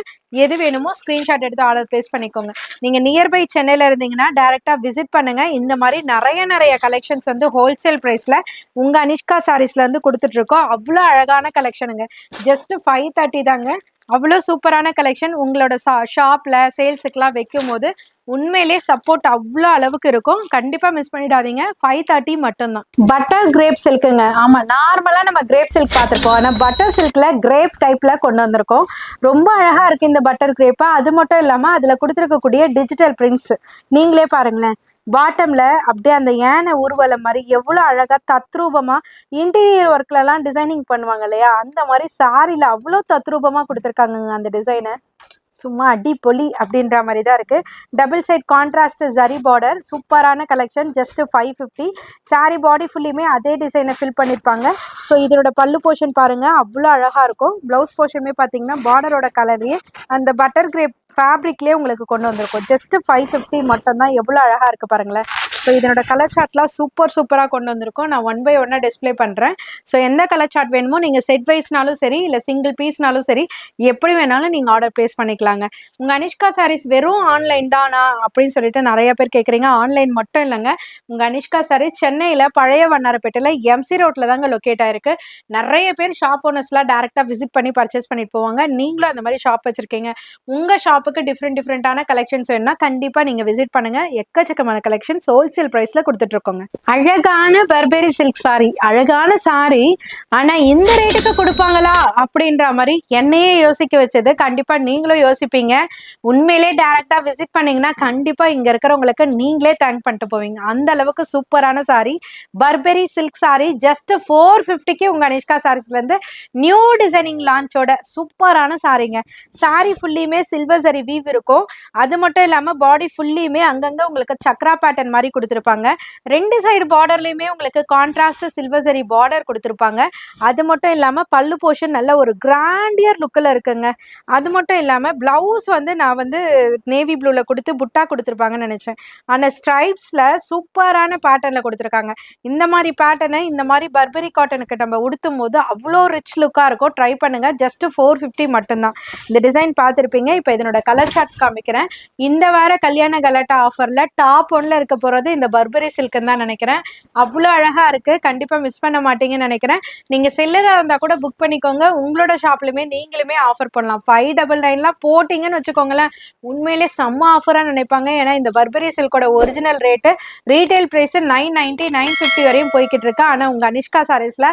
எது வேணுமோ ஸ்கிரீன்ஷாட் எடுத்து ஆர்டர் பிளேஸ் பண்ணிக்கோங்க. நீங்க நியர்பை சென்னையில இருந்தீங்கன்னா டைரக்டா விசிட் பண்ணுங்க. இந்த மாதிரி நிறைய கலெக்ஷன்ஸ் வந்து ஹோல்சேல் பிரைஸ்ல உங்க அனிஷ்கா சாரீஸ்ல இருந்து கொடுத்துட்டு இருக்கோம். அவ்வளோ அழகான கலெக்ஷனுங்க. ஜஸ்ட் 530 தாங்க. அவ்வளோ சூப்பரான கலெக்ஷன். உங்களோட ஷாப்ல சேல்ஸுக்கெல்லாம் வைக்கும் போது உண்மையிலே சப்போர்ட் அவ்வளோ அளவுக்கு இருக்கும். கண்டிப்பா மிஸ் பண்ணிடாதீங்க. 530 மட்டும்தான். பட்டர் கிரேப் சில்க்குங்க. ஆமா, நார்மலா நம்ம கிரேப் சில்க் பார்த்துருப்போம். ஆனால் பட்டர் சில்க்ல கிரேப் டைப்ல கொண்டு வந்திருக்கோம். ரொம்ப அழகா இருக்கு இந்த பட்டர் கிரேப்பா. அது மட்டும் இல்லாம அதுல கொடுத்துருக்கக்கூடிய டிஜிட்டல் பிரிண்ட்ஸ் நீங்களே பாருங்களேன். பாட்டம்ல அப்படியே அந்த யானை ஊர்வலம் மாதிரி எவ்வளோ அழகா தத்ரூபமா இன்டீரியர் ஒர்க்ல எல்லாம் டிசைனிங் பண்ணுவாங்க இல்லையா, அந்த மாதிரி சாரில அவ்வளோ தத்ரூபமா கொடுத்துருக்காங்க அந்த டிசைனை. சும்மா அடிப்பொலி அப்படின்ற மாதிரி தான் இருக்கு. Double side contrast zari border. சூப்பரான கலெக்ஷன். ஜஸ்ட் 550. சாரி பாடி ஃபுல்லியுமே அதே டிசைனை ஃபில் பண்ணியிருப்பாங்க. ஸோ இதோட பல்லு போர்ஷன் பாருங்க, அவ்வளோ அழகா இருக்கும். பிளவுஸ் போர்ஷனுமே பார்த்தீங்கன்னா பார்டரோட கலர்லேயே அந்த பட்டர் கிரேப் ஃபேப்ரிக்லேயே உங்களுக்கு கொண்டு வந்திருக்கும். ஜஸ்ட் 550 மட்டும்தான். எவ்வளோ அழகா இருக்கு பாருங்களேன். ஸோ இதனோட கலர் சார்ட்லாம் சூப்பராக கொண்டு வந்திருக்கும். நான் 1 by 1 டிஸ்பிளே பண்ணுறேன். ஸோ எந்த கலர் சார்ட் வேணுமோ நீங்கள் செட் வைஸ்னாலும் சரி, இல்லை சிங்கிள் பீஸ்னாலும் சரி, எப்படி வேணாலும் நீங்கள் ஆர்டர் பிளேஸ் பண்ணிக்கலாங்க. உங்கள் அனிஷ்கா சாரீஸ் வெறும் ஆன்லைன் தானா அப்படின்னு சொல்லிட்டு நிறைய பேர் கேட்குறீங்க. ஆன்லைன் மட்டும் இல்லைங்க. உங்கள் அனிஷ்கா சாரீஸ் சென்னையில் பழைய வண்ணாரப்பேட்டையில் எம்சி ரோட்டில் தாங்க லொக்கேட் ஆயிருக்கு. நிறைய பேர் ஷாப் ஓனர்ஸ்லாம் டேரெக்டாக விசிட் பண்ணி பர்ச்சேஸ் பண்ணிட்டு போவாங்க. நீங்களும் அந்த மாதிரி ஷாப் வச்சுருக்கீங்க. உங்கள் ஷாப்புக்கு டிஃப்ரெண்டான கலெக்ஷன்ஸ் வேணும்னா கண்டிப்பாக நீங்கள் விசிட் பண்ணுங்கள். எக்கச்சக்கமான கலெக்ஷன்ஸ் ஹோல்சேல் பிரைஸ்ல கொடுத்துட்டு இருக்கோங்க. அழகான பர்பெரி சில்க் சாரி. அழகான சாரி. ஆனா இந்த ரேட்டுக்கு கொடுப்பாங்களா அப்படின்ற மாதிரி என்னையே யோசிக்க வச்சது. கண்டிப்பா நீங்களும் யோசிப்பீங்க. உண்மையிலே டைரக்டா விசிட் பண்ணீங்கன்னா கண்டிப்பா இங்க இருக்கிறவங்களுக்கு நீங்களே தேங்க் பண்ணிட்டு போவீங்க. அந்த அளவுக்கு சூப்பரான sari. Burberry silk sari. Just 450க்கு உங்க அனிஷ்கா சாரீஸ்ல இருந்து நியூ டிசைனிங் லான்ச்சோட சூப்பரான சாரிங்க. சாரி ஃபுல்லியுமே சில்வர் ஜரி வீவ் இருக்கும். அது மட்டும் இல்லாம பாடி ஃபுல்லியுமே அங்கங்க உங்களுக்கு சக்ரா பேட்டர்ன் மாதிரி கொடுத்துருப்பாங்க. 2 சைடு பார்டர்லயுமே உங்களுக்கு கான்ட்ராஸ்ட் சில்வர் ஜரி பார்டர் கொடுத்துருப்பாங்க. அது மட்டும் இல்லாம பல்லு போர்ஷன் நல்ல ஒரு கிராண்டியர் லுக்கில் இருக்குங்க. அது மட்டும் இல்லாம பிளவுஸ் வந்து நான் வந்து நேவி ப்ளூல கொடுத்து புட்டா கொடுத்துருப்பாங்கன்னு நினைச்சேன். ஆனா ஸ்ட்ரைப்ஸ்ல சூப்பரான பேட்டர்ன்ல கொடுத்துருக்காங்க. இந்த மாதிரி பேட்டர்னை இந்த மாதிரி பர்பரி காட்டனுக்கு நம்ம உடுத்தும் போது அவ்வளோ ரிச் லுக்கா இருக்கும். ட்ரை பண்ணுங்க. ஜஸ்ட் 450 மட்டும்தான். இந்த டிசைன் பார்த்துருப்பீங்க. இப்போ இதனோட கலர் சார்ட் காமிக்கிறேன். இந்த வார கல்யாண கலாட்டா ஆஃபர்ல டாப் 1ல இருக்க போறது இந்த பர்பரி சில்க்னு தான் நினைக்கிறேன். அவ்வளோ அழகா இருக்கு. கண்டிப்பா மிஸ் பண்ண மாட்டீங்கன்னு நினைக்கிறேன். நீங்க செல்லரா இருந்தா கூட புக் பண்ணிக்கோங்க. உங்களோட ஷாப்லயுமே நீங்களுமே ஆஃபர் பண்ணலாம். 599லாம் போட்டீங்கன்னு வச்சுக்கோங்களேன், உண்மையிலே செம்ம ஆஃபரா நினைப்பாங்க. ஏன்னா இந்த பர்பரி சில்கோட ஒரிஜினல் ரேட்டு ரீட்டைல் பிரைஸ் 990 950 வரையும் போய்கிட்டு இருக்கு. ஆனா உங்க அனிஷ்கா சாரீஸ்ல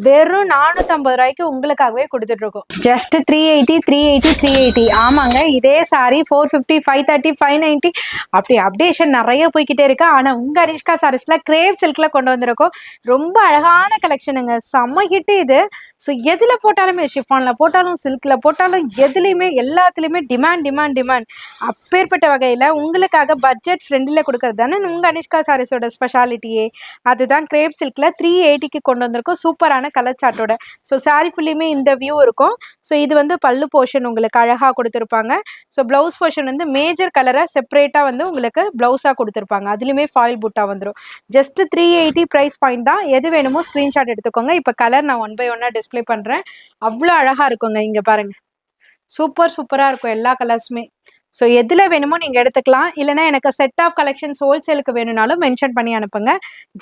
வெறும் 450 ரூபாய்க்கு உங்களுக்காகவே கொடுத்துட்டு இருக்கோம். ஜஸ்ட் 380 380 380. ஆமாங்க, இதே சாரி 450 530 590 அப்படி அப்டேஷன் நிறைய போய்கிட்டே இருக்கு. ஆனா உங்க அனிஷ்கா சாரீஸ்ல கிரேப் சில்க்ல கொண்டு வந்திருக்கோம். ரொம்ப அழகான கலெக்ஷனுங்க, செம்ம ஹிட் இது. ஸோ எதுல போட்டாலுமே, ஷிஃபான்ல போட்டாலும் சில்க்ல போட்டாலும் எதுலையுமே எல்லாத்துலயுமே டிமாண்ட் டிமாண்ட் டிமாண்ட். அப்பேற்பட்ட வகையில உங்களுக்காக பட்ஜெட் ஃப்ரெண்ட்ல கொடுக்கறது தானே உங்க அனிஷ்கா சாரீஸோட ஸ்பெஷாலிட்டியே. அதுதான் கிரேப் சில்க்ல 380க்கு கொண்டு வந்திருக்கோம். சூப்பரான கலர் சார்ட்டோட. ஸோ சாரி ஃபுல்லுமே இந்த வியூ இருக்கும். ஸோ இது வந்து பல்லு போர்ஷன் உங்களுக்கு அழகாக கொடுத்துருப்பாங்க. ஸோ பிளவுஸ் போர்ஷன் வந்து மேஜர் கலரை செப்பரேட்டாக வந்து உங்களுக்கு பிளவுஸாக கொடுத்துருப்பாங்க. அதுலேயுமே ஃபாயில் புட்டா வந்துடும். ஜஸ்ட் 380 ப்ரைஸ் பாயிண்ட் தான். எது வேணுமோ ஸ்க்ரீன்ஷாட் எடுத்துக்கோங்க. இப்போ கலர் நான் 1 by 1 டிஸ்பிளே பண்ணுறேன். அவ்வளோ அழகாக இருக்குங்க. இங்கே பாருங்க, சூப்பராக இருக்கும் எல்லா கலர்ஸுமே. ஸோ எதில் வேணுமோ நீங்கள் எடுத்துக்கலாம். இல்லைனா எனக்கு செட் ஆஃப் கலெக்ஷன்ஸ் ஹோல்சேலுக்கு வேணும்னாலும் மென்ஷன் பண்ணி அனுப்புங்க.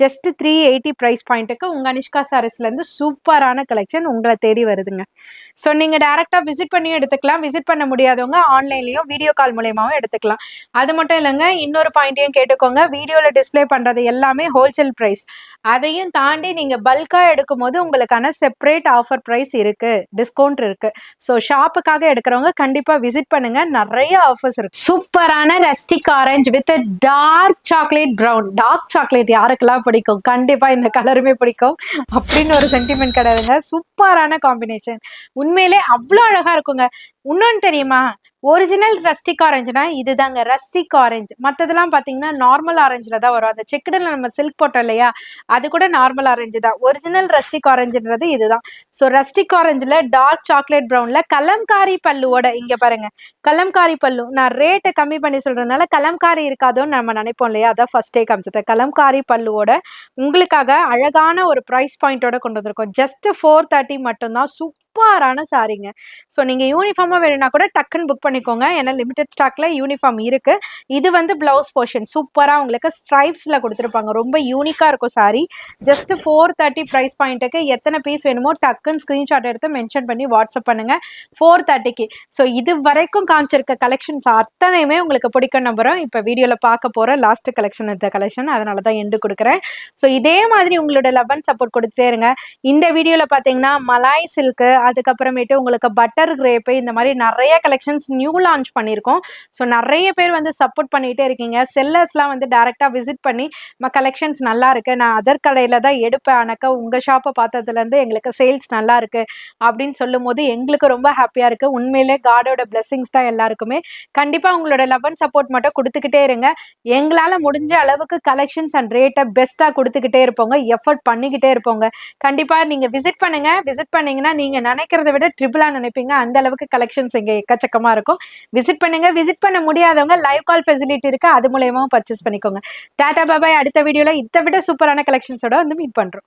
ஜஸ்ட் 380 ப்ரைஸ் பாயிண்ட்டுக்கு உங்கள் அனிஷ்கா சாரீஸ்லேருந்து சூப்பரான கலெக்ஷன் உங்களை தேடி வருதுங்க. ஸோ நீங்கள் டேரெக்டாக விசிட் பண்ணியும் எடுத்துக்கலாம். விசிட் பண்ண முடியாதவங்க ஆன்லைன்லேயும் வீடியோ கால் மூலயமாவும் எடுத்துக்கலாம். அது மட்டும் இல்லைங்க, இன்னொரு பாயிண்ட்டையும் கேட்டுக்கோங்க. வீடியோவில் டிஸ்பிளே பண்ணுறது எல்லாமே ஹோல்சேல் ப்ரைஸ். அதையும் தாண்டி நீங்கள் பல்காக எடுக்கும் போது உங்களுக்கான செப்பரேட் ஆஃபர் ப்ரைஸ் இருக்குது, டிஸ்கவுண்ட் இருக்குது. ஸோ ஷாப்புக்காக எடுக்கிறவங்க கண்டிப்பாக விசிட் பண்ணுங்கள். நிறைய ஆஃபர்ஸ் இருக்கு. சூப்பரான rustic orange with dark chocolate brown. Dark chocolate யாருக்கெல்லாம் பிடிக்கும்? கண்டிப்பாக இந்த கலருமே பிடிக்கும் அப்படின்னு ஒரு சென்டிமெண்ட் கிடையாதுங்க. சூப்பரான காம்பினேஷன். உண்மையிலே அவ்வளோ அழகாக இருக்குங்க. இன்னொன்று தெரியுமா, ஒரிஜினல் ரஸ்டிக் ஆரஞ்சுனா இதுதாங்க ரஸ்டிக் ஆரஞ்சு. மற்றதெல்லாம் பார்த்தீங்கன்னா நார்மல் ஆரஞ்சில் தான் வரும். அந்த செக்குடில் நம்ம சில்க் போட்டோம் இல்லையா, அது கூட நார்மல் ஆரஞ்சு தான். ஒரிஜினல் ரஸ்டிக் ஆரஞ்சுன்றது இதுதான். ஸோ ரஸ்டிக் ஆரஞ்சில் டார்க் சாக்லேட் ப்ரௌனில் கலம்காரி பல்லுவோட, இங்கே பாருங்க கலம்காரி பல்லு. நான் ரேட்டை கம்மி பண்ணி சொல்கிறதுனால கலம்காரி இருக்காதோன்னு நம்ம நினைப்போம் இல்லையா, அதான் ஃபர்ஸ்டே காமிச்சிட்டேன். கலம்காரி பல்லுவோட உங்களுக்காக அழகான ஒரு ப்ரைஸ் பாயிண்டோட கொண்டு வந்திருக்கோம். ஜஸ்ட் 430 மட்டும்தான். சூப்பரான சாரீங்க. ஸோ நீங்கள் யூனிஃபார்மாக வேணும்னா கூட டக்குன்னு புக் பண்ணிக்கோங்க. ஏன்னா லிமிடெட் ஸ்டாக்ல யூனிஃபார்ம் இருக்கு. இது வந்து பிளவுஸ் போர்ஷன் சூப்பராக உங்களுக்கு ஸ்ட்ரைப்ஸ்ல கொடுத்துருப்பாங்க. ரொம்ப யூனிக்காக இருக்கும் சாரி. ஜஸ்ட் 430 ப்ரைஸ் பாயிண்ட்டுக்கு எத்தனை பீஸ் வேணுமோ டக்குன்னு ஸ்க்ரீன்ஷாட் எடுத்து மென்ஷன் பண்ணி வாட்ஸ்அப் பண்ணுங்க. 430க்கு. ஸோ இது வரைக்கும் காமிச்சிருக்க கலெக்ஷன்ஸ் அத்தனையுமே உங்களுக்கு பிடிக்கும் நம்புறோம். இப்போ வீடியோவில் பார்க்க போகிற லாஸ்ட் கலெக்ஷன் இந்த கலெக்ஷன், அதனால தான் எண்டு கொடுக்குறேன். ஸோ இதே மாதிரி உங்களோட லவ் அண்ட் சப்போர்ட் கொடுத்துட்டே இருங்க. இந்த வீடியோவில் பார்த்தீங்கன்னா மலாய் சில்க்கு, அதுக்கப்புறமேட்டு உங்களுக்கு பட்டர் கிரேப்பு, இந்த மாதிரி நிறைய கலெக்ஷன்ஸ் நியூ லான்ச் பண்ணியிருக்கோம். ஸோ நிறைய பேர் வந்து சப்போர்ட் பண்ணிகிட்டே இருக்கீங்க. செல்லர்ஸ்லாம் வந்து டேரெக்டாக விசிட் பண்ணி கலெக்ஷன்ஸ் நல்லா இருக்கு, நான் அதர் கடையில் தான் எடுப்பேன், ஆனாக்கா உங்கள் ஷாப்பை பார்த்ததுலேருந்து எங்களுக்கு சேல்ஸ் நல்லா இருக்கு அப்படின்னு சொல்லும் போது எங்களுக்கு ரொம்ப ஹாப்பியாக இருக்குது. உண்மையிலே காடோட பிளெஸிங்ஸ் தான் எல்லாருக்குமே. கண்டிப்பாக உங்களோட லவ் அண்ட் சப்போர்ட் மட்டும் கொடுத்துக்கிட்டே இருங்க. எங்களால் முடிஞ்ச அளவுக்கு கலெக்ஷன்ஸ் அண்ட் ரேட்டை பெஸ்ட்டாக கொடுத்துக்கிட்டே இருப்போங்க, எஃபர்ட் பண்ணிக்கிட்டே இருப்போங்க. கண்டிப்பாக நீங்கள் விசிட் பண்ணுங்க. விசிட் பண்ணீங்கன்னா நீங்கள் நினைக்கிறத விட ட்ரிபிளாக நினைப்பீங்க. அந்த அளவுக்கு கலெக்ஷன்ஸ் இங்கே எக்கச்சக்கமாக இருக்கும். விசிட் பண்ணுங்க. விசிட் பண்ண முடியாதவங்க லைவ் கால் ஃபெசிலிட்டி இருக்கு, அது மூலயமா பர்ச்சேஸ் பண்ணிக்கோங்க. டாடா பாபாய். அடுத்த வீடியோவில் இதை விட சூப்பரான கலெக்ஷன்ஸோட வந்து மீட் பண்ணுறோம்.